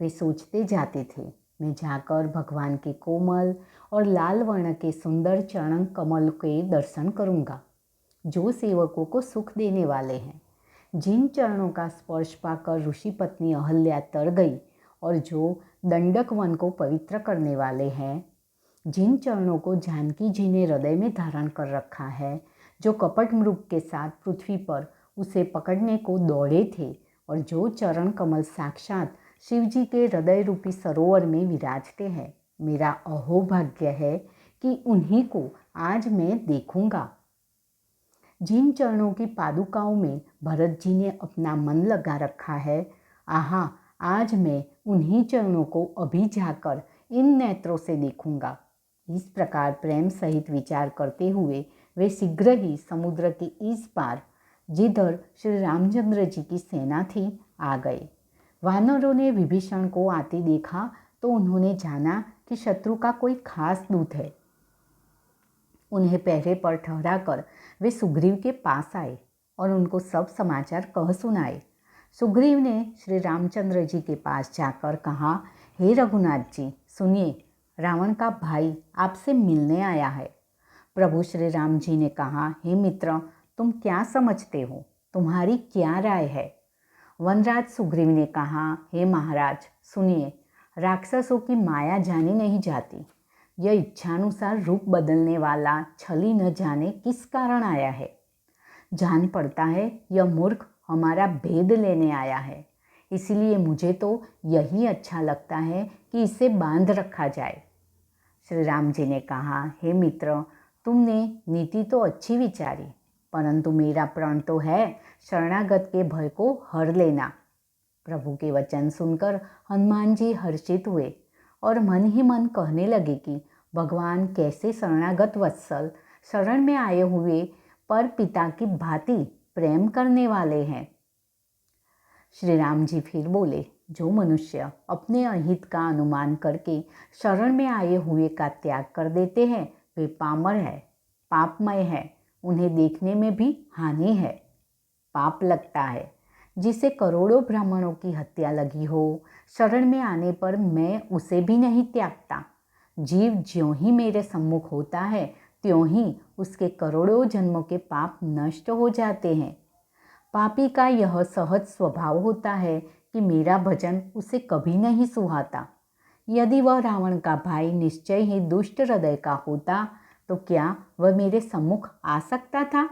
वे सोचते जाते थे, मैं जाकर भगवान के कोमल और लाल वर्ण के सुंदर चरण कमल के दर्शन करूँगा, जो सेवकों को सुख देने वाले हैं। जिन चरणों का स्पर्श पाकर ऋषि पत्नी अहल्या तर गई और जो दंडक वन को पवित्र करने वाले हैं। जिन चरणों को जानकी जी ने हृदय में धारण कर रखा है, जो कपट मृग के साथ पृथ्वी पर उसे पकड़ने को दौड़े थे और जो चरण कमल साक्षात शिव जी के हृदय रूपी सरोवर में विराजते हैं। मेरा अहोभाग्य है कि उन्हीं को आज मैं देखूंगा। जिन चरणों की पादुकाओं में भरत जी ने अपना मन लगा रखा है, आहा, आज मैं उन्हीं चरणों को अभी जाकर इन नेत्रों से देखूंगा। इस प्रकार प्रेम सहित विचार करते हुए वे शीघ्र ही समुद्र के इस पार, जिधर श्री रामचंद्र जी की सेना थी, आ गए। वानरों ने विभीषण को आते देखा तो उन्होंने जाना कि शत्रु का कोई खास दूत है। उन्हें पहरे पर ठहराकर वे सुग्रीव के पास आए और उनको सब समाचार कह सुनाए। सुग्रीव ने श्री रामचंद्र जी के पास जाकर कहा, हे रघुनाथ जी, सुनिए, रावण का भाई आपसे मिलने आया है। प्रभु श्री राम जी ने कहा, हे मित्र, तुम क्या समझते हो? तुम्हारी क्या राय है? वनराज सुग्रीव ने कहा, हे महाराज, सुनिए, राक्षसों की माया जानी नहीं जाती। यह इच्छानुसार रूप बदलने वाला छली न जाने किस कारण आया है। जान पड़ता है यह मूर्ख हमारा भेद लेने आया है, इसलिए मुझे तो यही अच्छा लगता है कि इसे बांध रखा जाए। श्री राम जी ने कहा, हे मित्र, तुमने नीति तो अच्छी विचारी, परंतु मेरा प्रण तो है शरणागत के भय को हर लेना। प्रभु के वचन सुनकर हनुमान जी हर्षित हुए और मन ही मन कहने लगे कि भगवान कैसे शरणागत वत्सल, शरण में आए हुए पर पिता की भांति प्रेम करने वाले हैं। श्री राम जी फिर बोले, जो मनुष्य अपने अहित का अनुमान करके शरण में आए हुए का त्याग कर देते हैं, वे पामर है, पापमय है, उन्हें देखने में भी हानि है, पाप लगता है। जिसे करोड़ों ब्राह्मणों की हत्या लगी हो, शरण में आने पर मैं उसे भी नहीं त्यागता। जीव ज्यों ही मेरे सम्मुख होता है, त्यों ही उसके करोड़ों जन्मों के पाप नष्ट हो जाते हैं। पापी का यह सहज स्वभाव होता है कि मेरा भजन उसे कभी नहीं सुहाता। यदि वह रावण का भाई निश्चय ही दुष्ट हृदय का होता तो क्या वह मेरे सम्मुख आ सकता था?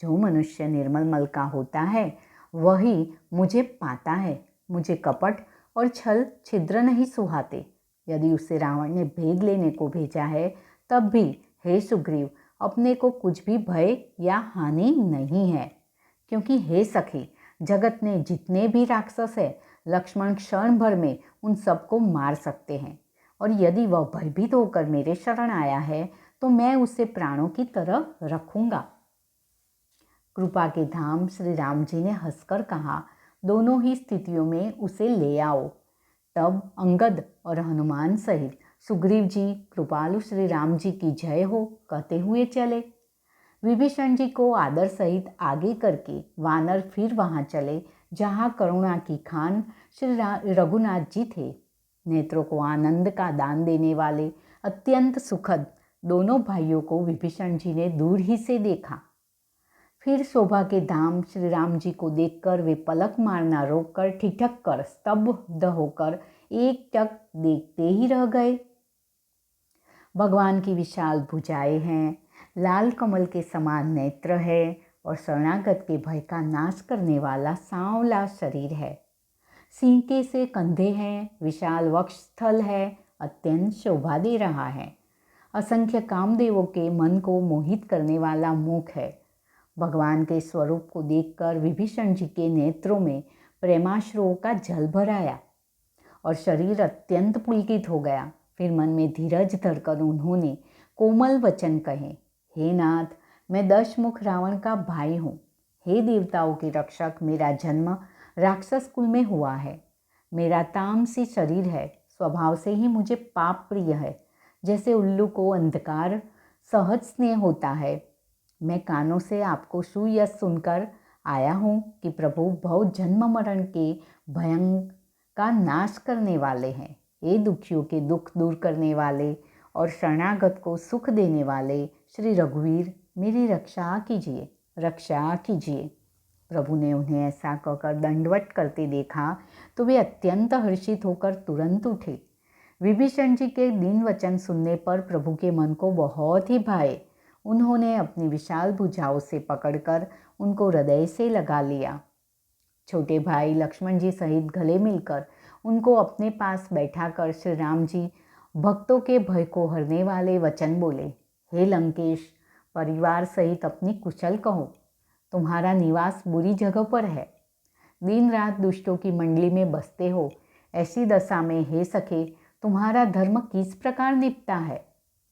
जो मनुष्य निर्मल मन का होता है वही मुझे पाता है। मुझे कपट और छल छिद्र नहीं सुहाते। यदि उसे रावण ने भेद लेने को भेजा है, तब भी हे सुग्रीव, अपने को कुछ भी भय या हानि नहीं है, क्योंकि हे सखी, जगत में जितने भी राक्षस है, लक्ष्मण क्षण भर में उन सबको मार सकते हैं, और यदि वह भयभीत होकर मेरे शरण आया है तो मैं उसे प्राणों की तरह रखूंगा। कृपा के धाम श्री राम जी ने हंसकर कहा, दोनों ही स्थितियों में उसे ले आओ। तब अंगद और हनुमान सहित सुग्रीव जी कृपालु श्री राम जी की जय हो कहते हुए चले। विभीषण जी को आदर सहित आगे करके वानर फिर वहां चले जहां करुणा की खान श्री रघुनाथ जी थे। नेत्रों को आनंद का दान देने वाले अत्यंत सुखद दोनों भाइयों को विभीषण जी ने दूर ही से देखा। फिर शोभा के धाम श्री राम जी को देखकर वे पलक मारना रोककर ठिठक कर स्तब्ध होकर एक टक देखते ही रह गए। भगवान की विशाल भुजाएं हैं, लाल कमल के समान नेत्र है और शरणागत के भय का नाश करने वाला सांवला शरीर है। सींके से कंधे हैं, विशाल वक्षस्थल है, अत्यंत शोभा दे रहा है। असंख्य कामदेवों के मन को मोहित करने वाला मुख है। भगवान के स्वरूप को देखकर विभीषण जी के नेत्रों में प्रेमाश्रुओं का जल भर आया और शरीर अत्यंत पुलकित हो गया। फिर मन में धीरज धरकर उन्होंने कोमल वचन कहे, हे नाथ, मैं दशमुख रावण का भाई हूँ। हे देवताओं के रक्षक, मेरा जन्म राक्षस कुल में हुआ है। मेरा तामसी शरीर है, स्वभाव से ही मुझे पाप प्रिय है। जैसे उल्लू को अंधकार सहज स्नेह होता है, मैं कानों से आपको सुयश सुनकर आया हूँ कि प्रभु भव जन्म मरण के भयंकर का नाश करने वाले हैं। ये दुखियों के दुख दूर करने वाले और शरणागत को सुख देने वाले श्री रघुवीर, मेरी रक्षा कीजिए, रक्षा कीजिए। प्रभु ने उन्हें ऐसा कहकर दंडवत करते देखा तो वे अत्यंत हर्षित होकर तुरंत उठे। विभीषण जी के दीन वचन सुनने पर प्रभु के मन को बहुत ही भाए। उन्होंने अपनी विशाल भुजाओं से पकड़कर उनको हृदय से लगा लिया। छोटे भाई लक्ष्मण जी सहित गले मिलकर उनको अपने पास बैठाकर श्री राम जी भक्तों के भय को हरने वाले वचन बोले, हे लंकेश, परिवार सहित अपनी कुशल कहो। तुम्हारा निवास बुरी जगह पर है, दिन रात दुष्टों की मंडली में बसते हो। ऐसी दशा में हे सखे, तुम्हारा धर्म किस प्रकार निपटा है?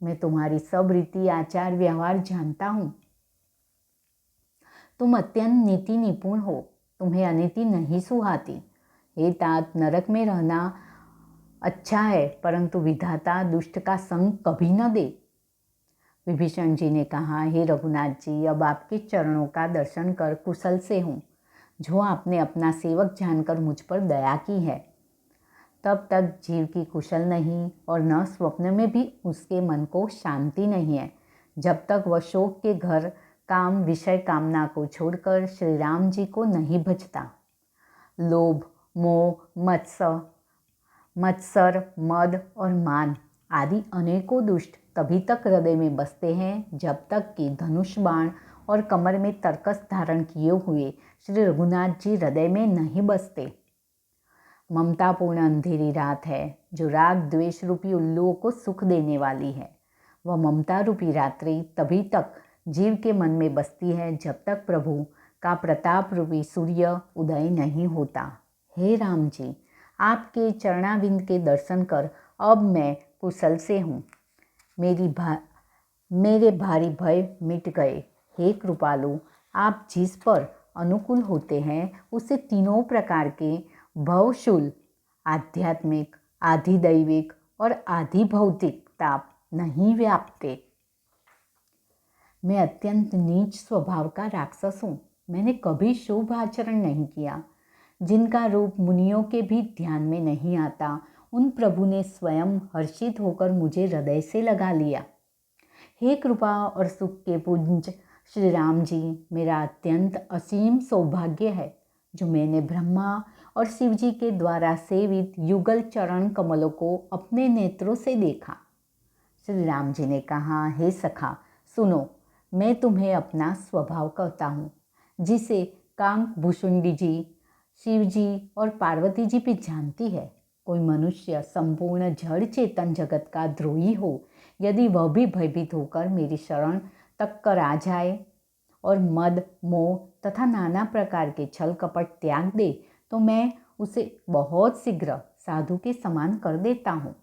मैं तुम्हारी सब रीति आचार व्यवहार जानता हूँ। तुम अत्यंत नीति निपुण हो, तुम्हें अनीति नहीं सुहाती। हे तात, नरक में रहना अच्छा है, परंतु विधाता दुष्ट का संग कभी न दे। विभीषण जी ने कहा, हे रघुनाथ जी, अब आपके चरणों का दर्शन कर कुशल से हूँ, जो आपने अपना सेवक जानकर मुझ पर दया की है। तब तक जीव की कुशल नहीं और न स्वप्न में भी उसके मन को शांति नहीं है, जब तक वह शोक के घर काम विषय कामना को छोड़कर श्री राम जी को नहीं भजता। लोभ, मोह, मत्सर, मद और मान आदि अनेकों दुष्ट तभी तक हृदय में बसते हैं जब तक कि धनुष बाण और कमर में तरकस धारण किए हुए श्री रघुनाथ जी हृदय में नहीं बसते। ममतापूर्ण अंधेरी रात है जो राग द्वेष रूपी उल्लुओं को सुख देने वाली है। वह ममता रूपी रात्रि तभी तक जीव के मन में बसती है जब तक प्रभु का प्रताप रूपी सूर्य उदय नहीं होता। हे राम जी, आपके चरणाविंद के दर्शन कर अब मैं कुशल से हूँ। मेरे भारी भय मिट गए। हे कृपालु, आप जिस पर अनुकूल होते हैं उसे तीनों प्रकार के भवशूल, आध्यात्मिक, आधिदैविक और आधिभौतिक ताप नहीं व्यापते। मैं अत्यंत नीच स्वभाव का राक्षस हूँ। मैंने कभी शुभ आचरण नहीं किया। जिनका रूप मुनियों के भी ध्यान में नहीं आता, उन प्रभु ने स्वयं हर्षित होकर मुझे हृदय से लगा लिया। हे कृपा और सुख के पुंज श्री राम जी, मेरा अत्यंत असीम सौभाग्य है जो मैंने ब्रह्मा और शिव जी के द्वारा सेवित युगल चरण कमलों को अपने नेत्रों से देखा। श्री राम जी ने कहा, हे सखा सुनो, मैं तुम्हें अपना स्वभाव कहता हूँ, जिसे कांक भुषुंडी जी, शिव जी और पार्वती जी भी जानती है। कोई मनुष्य संपूर्ण जड़ चेतन जगत का द्रोही हो, यदि वह भी भयभीत होकर मेरी शरण तक कर आ जाए और मद, मोह तथा नाना प्रकार के छल कपट त्याग दे, तो मैं उसे बहुत शीघ्र साधु के समान कर देता हूँ।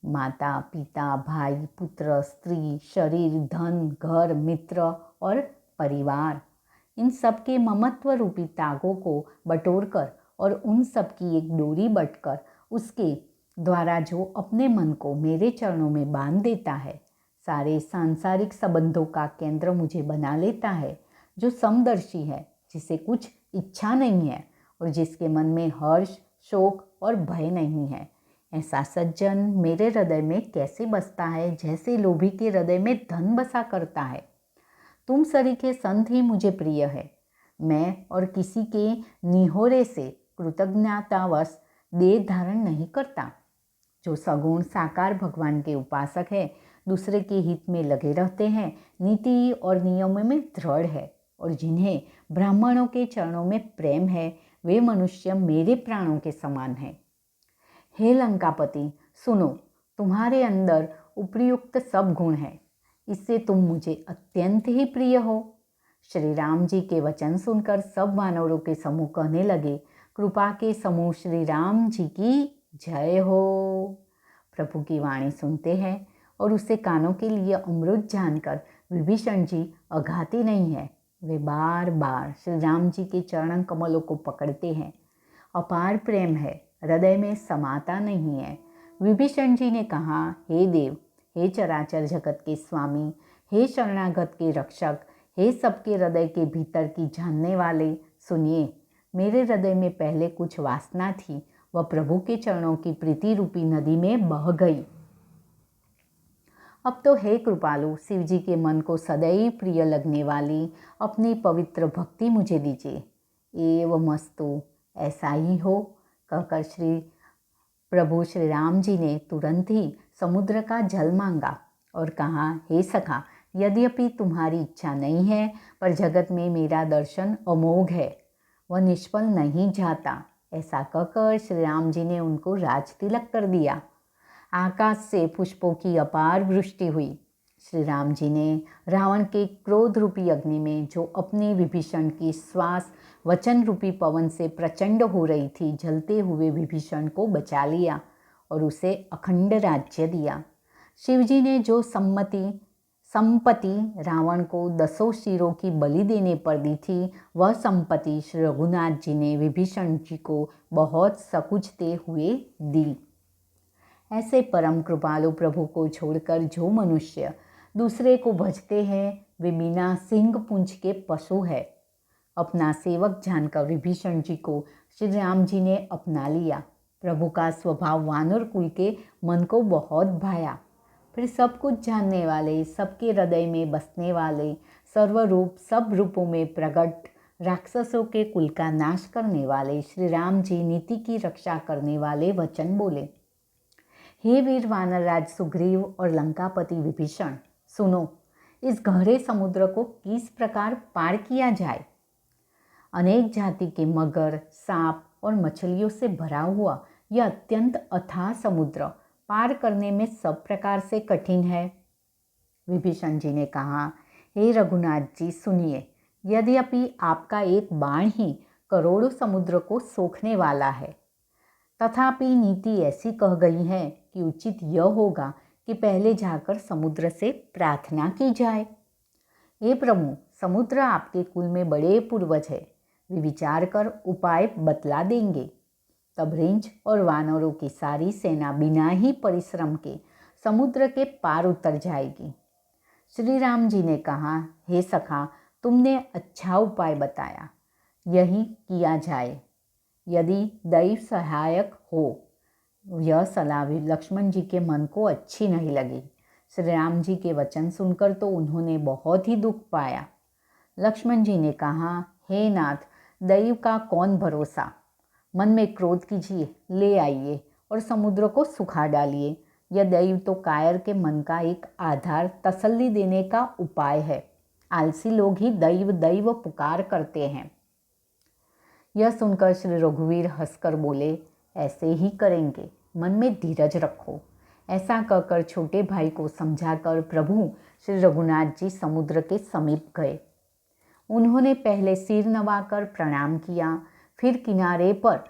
माता, पिता, भाई, पुत्र, स्त्री, शरीर, धन, घर, मित्र और परिवार, इन सब के ममत्व रूपी तागों को बटोरकर और उन सब की एक डोरी बटकर उसके द्वारा जो अपने मन को मेरे चरणों में बांध देता है, सारे सांसारिक संबंधों का केंद्र मुझे बना लेता है, जो समदर्शी है, जिसे कुछ इच्छा नहीं है और जिसके मन में हर्ष, शोक और भय नहीं है। ऐसा सज्जन मेरे हृदय में कैसे बसता है, जैसे लोभी के हृदय में धन बसा करता है। तुम सरीखे संत ही मुझे प्रिय है। मैं और किसी के निहोरे से कृतज्ञतावश देह धारण नहीं करता। जो सगुण साकार भगवान के उपासक है, दूसरे के हित में लगे रहते हैं, नीति और नियमों में दृढ़ है और जिन्हें ब्राह्मणों के चरणों में प्रेम है, वे मनुष्य मेरे प्राणों के समान हैं। हे लंकापति, सुनो, तुम्हारे अंदर उपयुक्त सब गुण हैं, इससे तुम मुझे अत्यंत ही प्रिय हो। श्री राम जी के वचन सुनकर सब वानरों के समूह कहने लगे, कृपा के समूह श्री राम जी की जय हो। प्रभु की वाणी सुनते हैं और उसे कानों के लिए अमृत जानकर विभीषण जी अघाती नहीं है। वे बार बार श्री राम जी के चरण कमलों को पकड़ते हैं। अपार प्रेम है, हृदय में समाता नहीं है। विभीषण जी ने कहा, हे देव, हे चराचर जगत के स्वामी, हे शरणागत के रक्षक, हे सबके हृदय के भीतर की जानने वाले, सुनिए, मेरे हृदय में पहले कुछ वासना थी, वह प्रभु के चरणों की प्रीति रूपी नदी में बह गई। अब तो हे कृपालु, शिव जी के मन को सदैव प्रिय लगने वाली अपनी पवित्र भक्ति मुझे दीजिए। एवमस्तु, ऐसा ही हो, कहकर प्रभु श्री राम जी ने तुरंत ही समुद्र का जल मांगा और कहा, हे सखा, यद्यपि तुम्हारी इच्छा नहीं है, पर जगत में मेरा दर्शन अमोघ है, वह निष्फल नहीं जाता। ऐसा कहकर श्री राम जी ने उनको राज तिलक कर दिया। आकाश से पुष्पों की अपार वृष्टि हुई। श्री राम जी ने रावण के क्रोध रूपी अग्नि में जो अपने विभीषण की श्वास वचन रूपी पवन से प्रचंड हो रही थी, जलते हुए विभीषण को बचा लिया और उसे अखंड राज्य दिया। शिवजी ने जो संपत्ति रावण को 10 शिरों की बलि देने पर दी थी, वह संपत्ति श्री रघुनाथ जी ने विभीषण जी को बहुत सकुचते हुए दी। ऐसे परम कृपालु प्रभु को छोड़कर जो मनुष्य दूसरे को भजते हैं, वे बिना सिंह पूंछ के पशु है। अपना सेवक जानकर विभीषण जी को श्री राम जी ने अपना लिया। प्रभु का स्वभाव वानर कुल के मन को बहुत भाया। फिर सब कुछ जानने वाले, सबके हृदय में बसने वाले, सर्वरूप सब रूपों में प्रकट, राक्षसों के कुल का नाश करने वाले श्री राम जी नीति की रक्षा करने वाले वचन बोले। हे वीर वानर राज सुग्रीव और लंकापति विभीषण, सुनो, इस गहरे समुद्र को किस प्रकार पार किया जाए। अनेक जाति के मगर, सांप और मछलियों से भरा हुआ यह अत्यंत अथाह समुद्र पार करने में सब प्रकार से कठिन है। विभीषण जी ने कहा, हे रघुनाथ जी सुनिए, यद्यपि आपका एक बाण ही करोड़ों समुद्र को सोखने वाला है, तथापि नीति ऐसी कह गई है कि उचित यह होगा कि पहले जाकर समुद्र से प्रार्थना की जाए। हे प्रभु, समुद्र आपके कुल में बड़े पूर्वज है, वे विचार कर उपाय बतला देंगे। तब रिंच और वानरों की सारी सेना बिना ही परिश्रम के समुद्र के पार उतर जाएगी। श्री राम जी ने कहा, हे सखा, तुमने अच्छा उपाय बताया, यही किया जाए। यदि दैव सहायक हो। यह सलाह लक्ष्मण जी के मन को अच्छी नहीं लगी। श्री राम जी के वचन सुनकर तो उन्होंने बहुत ही दुख पाया। लक्ष्मण जी ने कहा, हे नाथ, दैव का कौन भरोसा। मन में क्रोध कीजिए, ले आइए और समुद्र को सुखा डालिए। यह दैव तो कायर के मन का एक आधार, तसल्ली देने का उपाय है। आलसी लोग ही दैव दैव पुकार करते हैं। यह सुनकर श्री रघुवीर हंसकर बोले, ऐसे ही करेंगे, मन में धीरज रखो। ऐसा कहकर छोटे भाई को समझाकर प्रभु श्री रघुनाथ जी समुद्र के समीप गए। उन्होंने पहले सिर नवाकर प्रणाम किया, फिर किनारे पर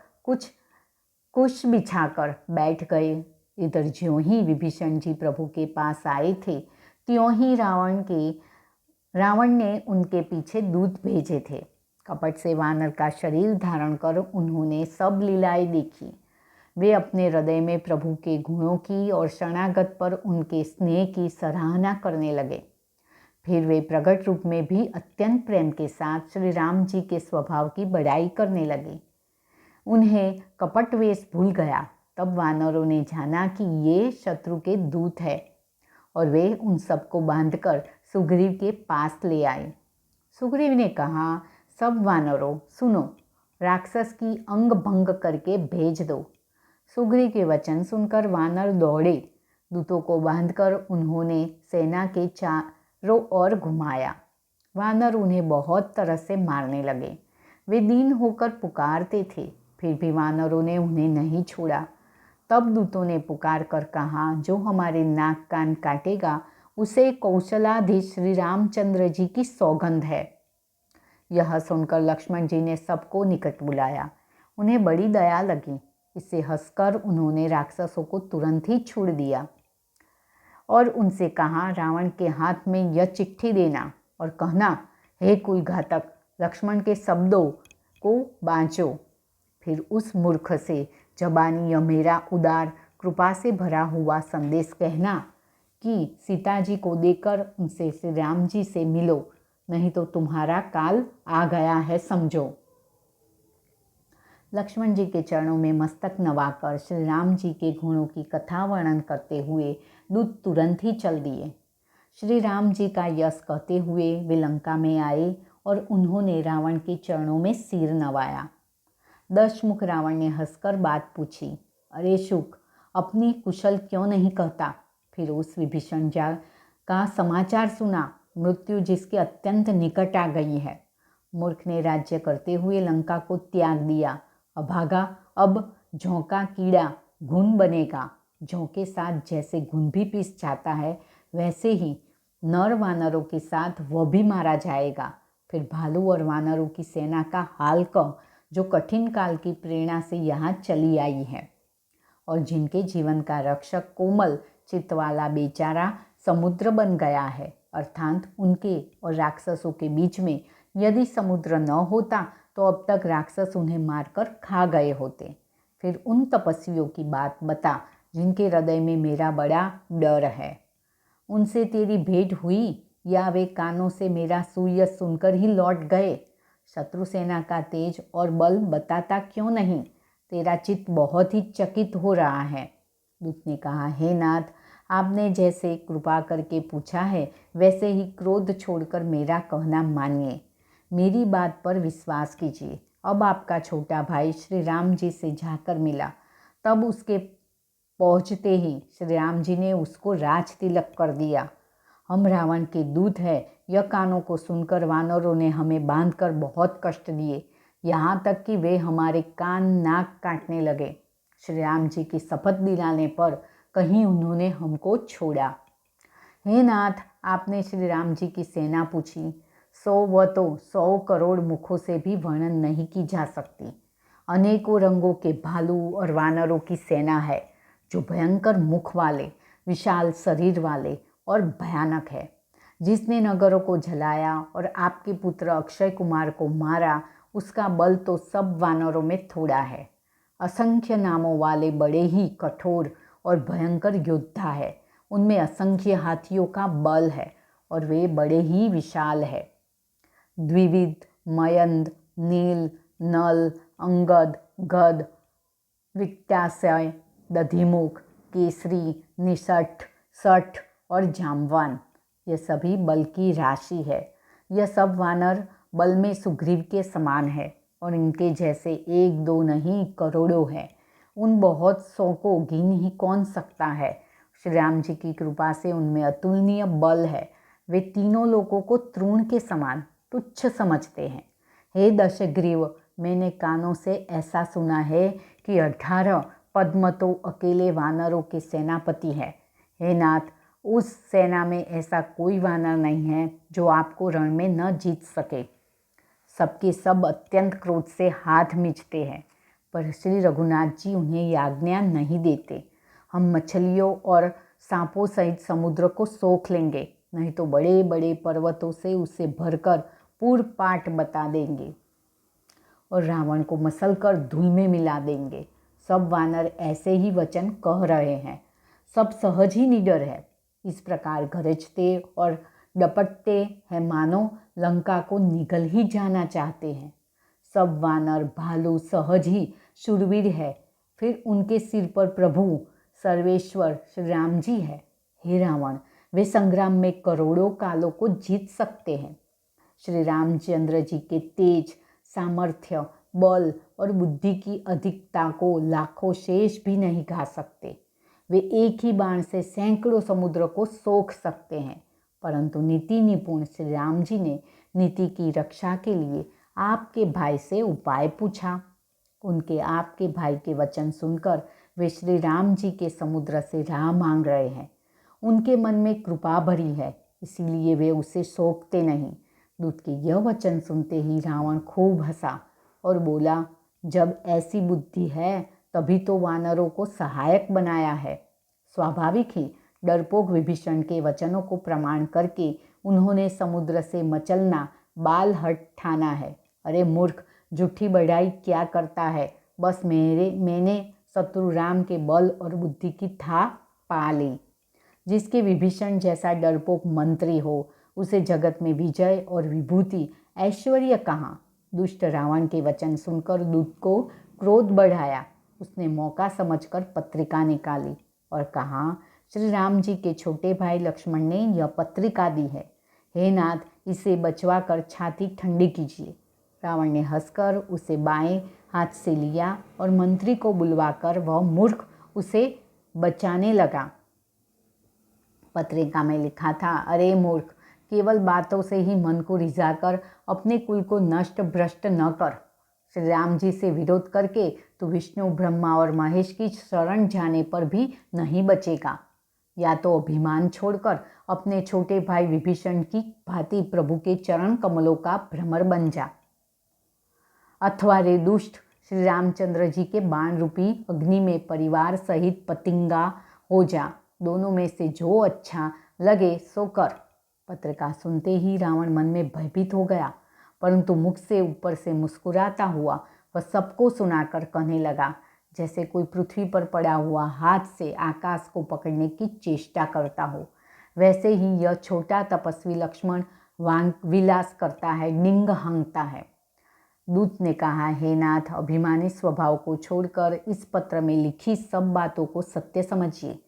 कुछ बिछाकर बैठ गए। इधर ज्यों ही विभीषण जी प्रभु के पास आए थे, त्यों ही रावण ने उनके पीछे दूत भेजे थे। कपट से वानर का शरीर धारण कर उन्होंने सब लीलाएं देखी। वे अपने हृदय में प्रभु के गुणों की और शरणागत पर उनके स्नेह की सराहना करने लगे। फिर वे प्रकट रूप में भी अत्यंत प्रेम के साथ श्री राम जी के स्वभाव की बड़ाई करने लगे। उन्हें कपट वेश भूल गया। तब वानरों ने जाना कि ये शत्रु के दूत है और वे उन सबको बांधकर सुग्रीव के पास ले आए। सुग्रीव ने कहा, सब वानरों सुनो, राक्षस की अंग भंग करके भेज दो। सुग्रीव के वचन सुनकर वानर दौड़े। दूतों को बांधकर उन्होंने सेना के चारों ओर घुमाया। वानर उन्हें बहुत तरह से मारने लगे। वे दीन होकर पुकारते थे, फिर भी वानरों ने उन्हें नहीं छोड़ा। तब दूतों ने पुकार कर कहा, जो हमारे नाक कान काटेगा उसे कौशलाधीश श्री रामचंद्र जी की सौगंध है। यह सुनकर लक्ष्मण जी ने सबको निकट बुलाया। उन्हें बड़ी दया लगी। इससे हंसकर उन्होंने राक्षसों को तुरंत ही छोड़ दिया और उनसे कहा, रावण के हाथ में यह चिट्ठी देना और कहना, हे कुल घातक, लक्ष्मण के शब्दों को बाँचो। फिर उस मूर्ख से जबानी यह मेरा उदार कृपा से भरा हुआ संदेश कहना कि सीता जी को देकर उनसे श्री राम जी से मिलो, नहीं तो तुम्हारा काल आ गया है समझो। लक्ष्मण जी के चरणों में मस्तक नवाकर श्री राम जी के गुणों की कथा वर्णन करते हुए दूत तुरंत ही चल दिए। श्री राम जी का यश कहते हुए वे लंका में आए और उन्होंने रावण के चरणों में सिर नवाया। दशमुख रावण ने हंसकर बात पूछी, अरे शुक, अपनी कुशल क्यों नहीं कहता। फिर उस विभीषण जी का समाचार सुना, मृत्यु जिसके अत्यंत निकट आ गई है। मूर्ख ने राज्य करते हुए लंका को त्याग दिया, अभागा अब झोंका कीड़ा घुन बनेगा। झोंके साथ जैसे घुन भी पिस जाता है, वैसे ही नर वानरों के साथ वह भी मारा जाएगा। फिर भालू और वानरों की सेना का हाल कह, जो कठिन काल की प्रेरणा से यहाँ चली आई है और जिनके जीवन का रक्षक कोमल चित्त वाला बेचारा समुद्र बन गया है। अर्थात उनके और राक्षसों के बीच में यदि समुद्र न होता तो अब तक राक्षस उन्हें मारकर खा गए होते। फिर उन तपस्वियों की बात बता जिनके हृदय में मेरा बड़ा डर है। उनसे तेरी भेंट हुई या वे कानों से मेरा सुयस सुनकर ही लौट गए? शत्रु सेना का तेज और बल बताता क्यों नहीं? तेरा चित्त बहुत ही चकित हो रहा है। दूत ने कहा, हे नाथ, आपने जैसे कृपा करके पूछा है वैसे ही क्रोध छोड़कर मेरा कहना मानिए। मेरी बात पर विश्वास कीजिए। अब आपका छोटा भाई श्री राम जी से जाकर मिला, तब उसके पहुँचते ही श्री राम जी ने उसको राज तिलक कर दिया। हम रावण के दूत हैं, यह कानों को सुनकर वानरों ने हमें बांधकर बहुत कष्ट दिए, यहाँ तक कि वे हमारे कान नाक काटने लगे। श्री राम जी की शपथ दिलाने पर कहीं उन्होंने हमको छोड़ा। हे नाथ, आपने श्री राम जी की सेना पूछी, वह तो 100 करोड़ मुखों से भी वर्णन नहीं की जा सकती। अनेकों रंगों के भालू और वानरों की सेना है, जो भयंकर मुख वाले, विशाल शरीर वाले और भयानक है। जिसने नगरों को जलाया और आपके पुत्र अक्षय कुमार को मारा, उसका बल तो सब वानरों में थोड़ा है। असंख्य नामों वाले बड़े ही कठोर और भयंकर योद्धा है। उनमें असंख्य हाथियों का बल है और वे बड़े ही विशाल है। द्विविद, मयंद, नील, नल, अंगद, गद, विक्टाशय, दधिमुख, केसरी, निषठ, सठ और जामवान, ये सभी बल की राशि है। यह सब वानर बल में सुग्रीव के समान है और इनके जैसे एक दो नहीं करोड़ों हैं। उन बहुत सौ को गिन ही कौन सकता है। श्री राम जी की कृपा से उनमें अतुलनीय बल है। वे तीनों लोगों को तृण के समान तुच्छ समझते हैं। हे दशग्रीव, मैंने कानों से ऐसा सुना है कि 18 पद्म तो अकेले वानरों के सेनापति हैं। हे नाथ, उस सेना में ऐसा कोई वानर नहीं है जो आपको रण में न जीत सके। सबके सब अत्यंत क्रोध से हाथ मिचते हैं, पर श्री रघुनाथ जी उन्हें आज्ञा नहीं देते। हम मछलियों और सांपों सहित समुद्र को सोख लेंगे, नहीं तो बड़े बड़े पर्वतों से उसे भरकर पूर्व पाट बता देंगे और रावण को मसलकर धूल में मिला देंगे। सब वानर ऐसे ही वचन कह रहे हैं। सब सहज ही निडर है। इस प्रकार गरजते और डपटते हैं मानो लंका को निगल ही जाना चाहते हैं। सब वानर भालू सहज ही शूरवीर है। फिर उनके सिर पर प्रभु सर्वेश्वर श्री राम जी है। हे रावण, वे संग्राम में करोड़ों कालों को जीत सकते हैं। श्री रामचंद्र जी के तेज, सामर्थ्य, बल और बुद्धि की अधिकता को लाखों शेष भी नहीं गा सकते। वे एक ही बाण से सैकड़ों समुद्र को सोख सकते हैं। परंतु नीति निपुण श्री राम जी ने नीति की रक्षा के लिए आपके भाई से उपाय पूछा। उनके आपके भाई के वचन सुनकर वे श्री राम जी के समुद्र से राह मांग रहे हैं। उनके मन में कृपा भरी है, इसीलिए वे उसे सोखते नहीं। दूत के यह वचन सुनते ही रावण खूब हंसा और बोला, जब ऐसी बुद्धि है तभी तो वानरों को सहायक बनाया है। स्वाभाविक ही डरपोक विभीषण के वचनों को प्रमाण करके उन्होंने समुद्र से मचलना बाल हट ठाना है। अरे मूर्ख, झूठी बढ़ाई क्या करता है? बस मैंने शत्रु राम के बल और बुद्धि की था पा ली। जिसके विभीषण जैसा डरपोक मंत्री हो, उसे जगत में विजय और विभूति ऐश्वर्य कहाँ। दुष्ट रावण के वचन सुनकर दूत को क्रोध बढ़ाया। उसने मौका समझकर पत्रिका निकाली और कहा, श्री राम जी के छोटे भाई लक्ष्मण ने यह पत्रिका दी है। हे नाथ, इसे बचवा कर छाती ठंडी कीजिए। रावण ने हंसकर उसे बाएं हाथ से लिया और मंत्री को बुलवाकर वह मूर्ख उसे बचाने लगा। पत्रिका में लिखा था, अरे मूर्ख, केवल बातों से ही मन को रिझाकर अपने कुल को नष्ट भ्रष्ट न कर। श्री राम जी से विरोध करके तो विष्णु, ब्रह्मा और महेश की शरण जाने पर भी नहीं बचेगा। या तो अभिमान छोड़कर अपने छोटे भाई विभीषण की भांति प्रभु के चरण कमलों का भ्रमर बन जा, अथवा रे दुष्ट श्री रामचंद्र जी के बाण रूपी अग्नि में परिवार सहित पतिंगा हो जा। दोनों में से जो अच्छा लगे सो कर। पत्रिका सुनते ही रावण मन में भयभीत हो गया, परंतु मुख से ऊपर से मुस्कुराता हुआ वह सबको सुनाकर कहने लगा, जैसे कोई पृथ्वी पर पड़ा हुआ हाथ से आकाश को पकड़ने की चेष्टा करता हो, वैसे ही यह छोटा तपस्वी लक्ष्मण वांग विलास करता है, निंग हंगता है। दूत ने कहा, हे नाथ, अभिमानी स्वभाव को छोड़कर इस पत्र में लिखी सब बातों को सत्य समझिए।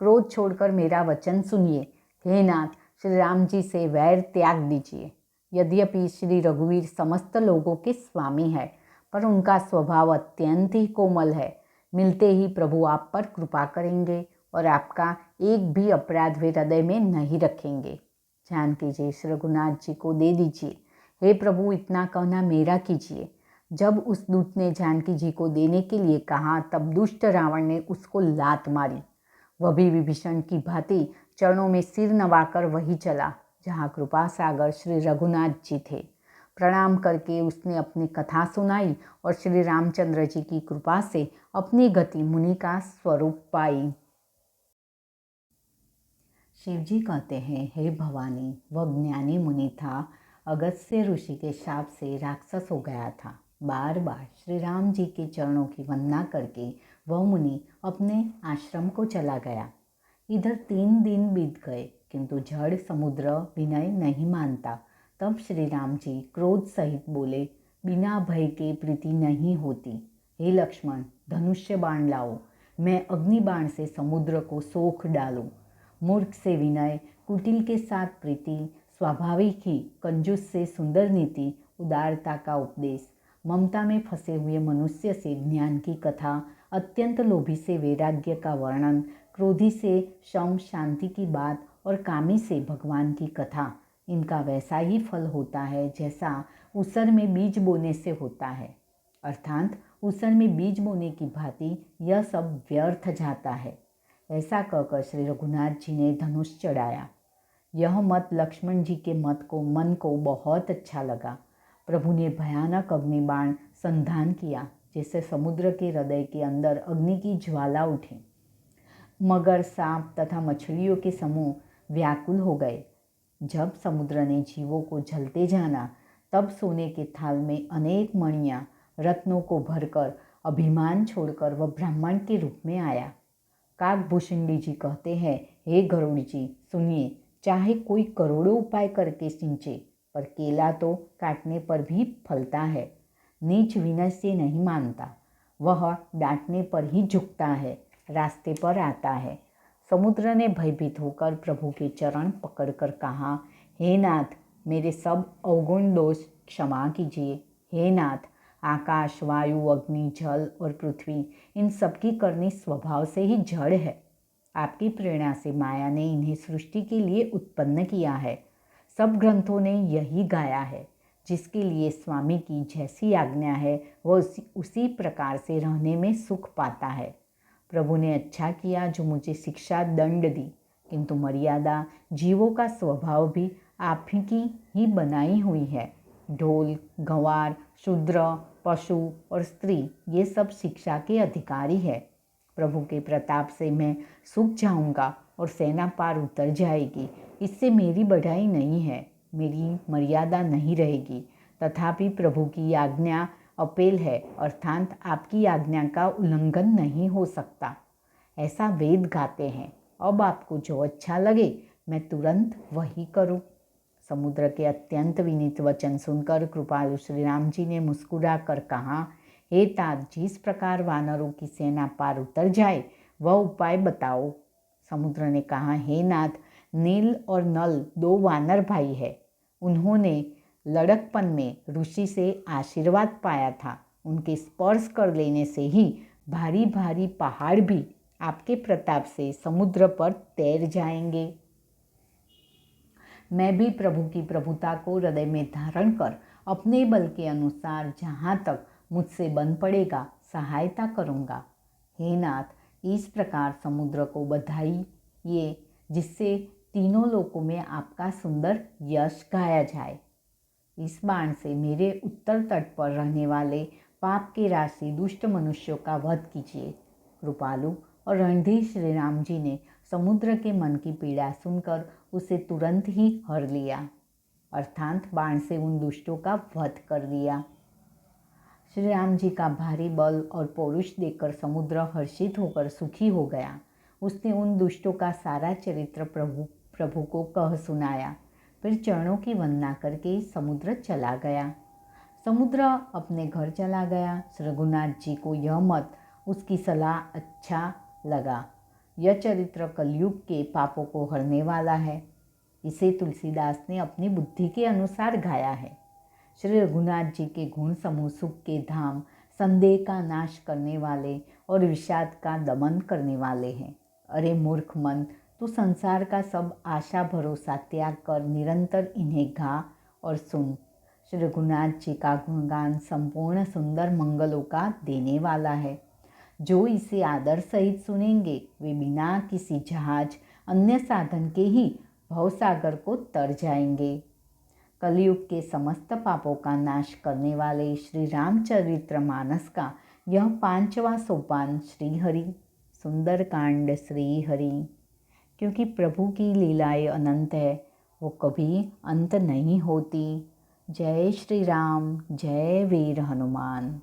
क्रोध छोड़कर मेरा वचन सुनिए। हे नाथ, श्री राम जी से वैर त्याग दीजिए। यद्यपि श्री रघुवीर समस्त लोगों के स्वामी है, पर उनका स्वभाव अत्यंत ही कोमल है। मिलते ही प्रभु आप पर कृपा करेंगे और आपका एक भी अपराध वे हृदय में नहीं रखेंगे। जानकी जी श्री रघुनाथ जी को दे दीजिए। हे प्रभु, इतना कहना मेरा कीजिए। जब उस दूत ने जानकी जी को देने के लिए कहा, तब दुष्ट रावण ने उसको लात मारी। वह भी विभीषण की भांति चरणों में सिर नवाकर वही चला जहाँ कृपा सागर श्री रघुनाथ जी थे। प्रणाम करके उसने अपनी कथा सुनाई और श्री रामचंद्र जी की कृपा से अपनी गति मुनि का स्वरूप पाई। शिव जी कहते हैं, हे भवानी, वह ज्ञानी मुनि था, अगस्त्य ऋषि के शाप से राक्षस हो गया था। बार बार श्री राम जी के चरणों की वंदना करके वह मुनि अपने आश्रम को चला गया। इधर 3 दिन बीत गए, किंतु जड़ समुद्र विनय नहीं मानता। तब श्री राम जी क्रोध सहित बोले, बिना भय के प्रीति नहीं होती। हे लक्ष्मण, धनुष्य बाण लाओ, मैं अग्नि बाण से समुद्र को सोख डालूं। मूर्ख से विनय, कुटिल के साथ प्रीति, स्वाभाविक ही कंजूस से सुंदर नीति, उदारता का उपदेश, ममता में फंसे हुए मनुष्य से ज्ञान की कथा, अत्यंत लोभी से वैराग्य का वर्णन, क्रोधी से शम शांति की बात और कामी से भगवान की कथा, इनका वैसा ही फल होता है जैसा ऊसर में बीज बोने से होता है। अर्थात ऊसर में बीज बोने की भांति यह सब व्यर्थ जाता है। ऐसा कहकर श्री रघुनाथ जी ने धनुष चढ़ाया। यह मत लक्ष्मण जी के मन को बहुत अच्छा लगा। प्रभु ने भयानक अग्निबाण संधान किया, जिससे समुद्र के हृदय के अंदर अग्नि की ज्वाला उठी। मगर, सांप तथा मछलियों के समूह व्याकुल हो गए। जब समुद्र ने जीवों को जलते जाना, तब सोने के थाल में अनेक मणियाँ रत्नों को भरकर अभिमान छोड़कर वह ब्राह्मण के रूप में आया। काकभूषुंडी जी कहते हैं, हे गरुड़ जी, सुनिए, चाहे कोई करोड़ों उपाय करके सिंचे, पर केला तो काटने पर भी फलता है। नीच विनय से नहीं मानता, वह डांटने पर ही झुकता है, रास्ते पर आता है। समुद्र ने भयभीत होकर प्रभु के चरण पकड़कर कहा, हे नाथ, मेरे सब अवगुण दोष क्षमा कीजिए। हे नाथ, आकाश, वायु, अग्नि, जल और पृथ्वी, इन सबकी करनी स्वभाव से ही जड़ है। आपकी प्रेरणा से माया ने इन्हें सृष्टि के लिए उत्पन्न किया है। सब ग्रंथों ने यही गाया है। जिसके लिए स्वामी की जैसी आज्ञा है, वह उसी प्रकार से रहने में सुख पाता है। प्रभु ने अच्छा किया जो मुझे शिक्षा दंड दी, किंतु मर्यादा जीवों का स्वभाव भी आप की ही बनाई हुई है। ढोल, गंवार, शूद्र, पशु और स्त्री, ये सब शिक्षा के अधिकारी है। प्रभु के प्रताप से मैं सूख जाऊंगा और सेना पार उतर जाएगी, इससे मेरी बढ़ाई नहीं है, मेरी मर्यादा नहीं रहेगी। तथापि प्रभु की आज्ञा अपेल है, अर्थात आपकी आज्ञा का उल्लंघन नहीं हो सकता, ऐसा वेद गाते हैं। अब आपको जो अच्छा लगे मैं तुरंत वही करूं। समुद्र के अत्यंत विनीत वचन सुनकर कृपालु श्री राम जी ने मुस्कुरा कर कहा, हे तात, जिस प्रकार वानरों की सेना पार उतर जाए वह उपाय बताओ। समुद्र ने कहा, हे नाथ, नील और नल 2 वानर भाई है। उन्होंने लड़कपन में ऋषि से आशीर्वाद पाया था। उनके स्पर्श कर लेने से ही भारी भारी पहाड़ भी आपके प्रताप से समुद्र पर तैर जाएंगे। मैं भी प्रभु की प्रभुता को हृदय में धारण कर अपने बल के अनुसार जहाँ तक मुझसे बन पड़ेगा सहायता करूँगा। हे नाथ, इस प्रकार समुद्र को बधाई ये, जिससे तीनों लोकों में आपका सुंदर यश गाया जाए। इस बाण से मेरे उत्तर तट पर रहने वाले पाप के राशि दुष्ट मनुष्यों का वध कीजिए। कृपालु और रणधीर श्री राम जी ने समुद्र के मन की पीड़ा सुनकर उसे तुरंत ही हर लिया, अर्थात बाण से उन दुष्टों का वध कर दिया। श्री राम जी का भारी बल और पौरुष देखकर समुद्र हर्षित होकर सुखी हो गया। उसने उन दुष्टों का सारा चरित्र प्रभु को कह सुनाया। फिर चरणों की वंदना करके समुद्र चला गया। समुद्र अपने घर चला गया। रघुनाथ जी को यह मत, उसकी सलाह अच्छा लगा। यह चरित्र कलयुग के पापों को हरने वाला है। इसे तुलसीदास ने अपनी बुद्धि के अनुसार गाया है। श्री रघुनाथ जी के गुण समूह सुख के धाम, संदेह का नाश करने वाले और विषाद का दमन करने वाले हैं। अरे मूर्ख मन, तू संसार का सब आशा भरोसा त्याग कर निरंतर इन्हें गा और सुन। श्री रघुनाथ जी का गुणगान संपूर्ण सुंदर मंगलों का देने वाला है। जो इसे आदर सहित सुनेंगे वे बिना किसी जहाज अन्य साधन के ही भवसागर को तर जाएंगे। कलयुग के समस्त पापों का नाश करने वाले श्री रामचरितमानस का यह 5वां सोपान श्रीहरि, सुंदरकांड श्रीहरि। क्योंकि प्रभु की लीलाएं अनंत है, वो कभी अंत नहीं होती। जय श्री राम, जय वीर हनुमान।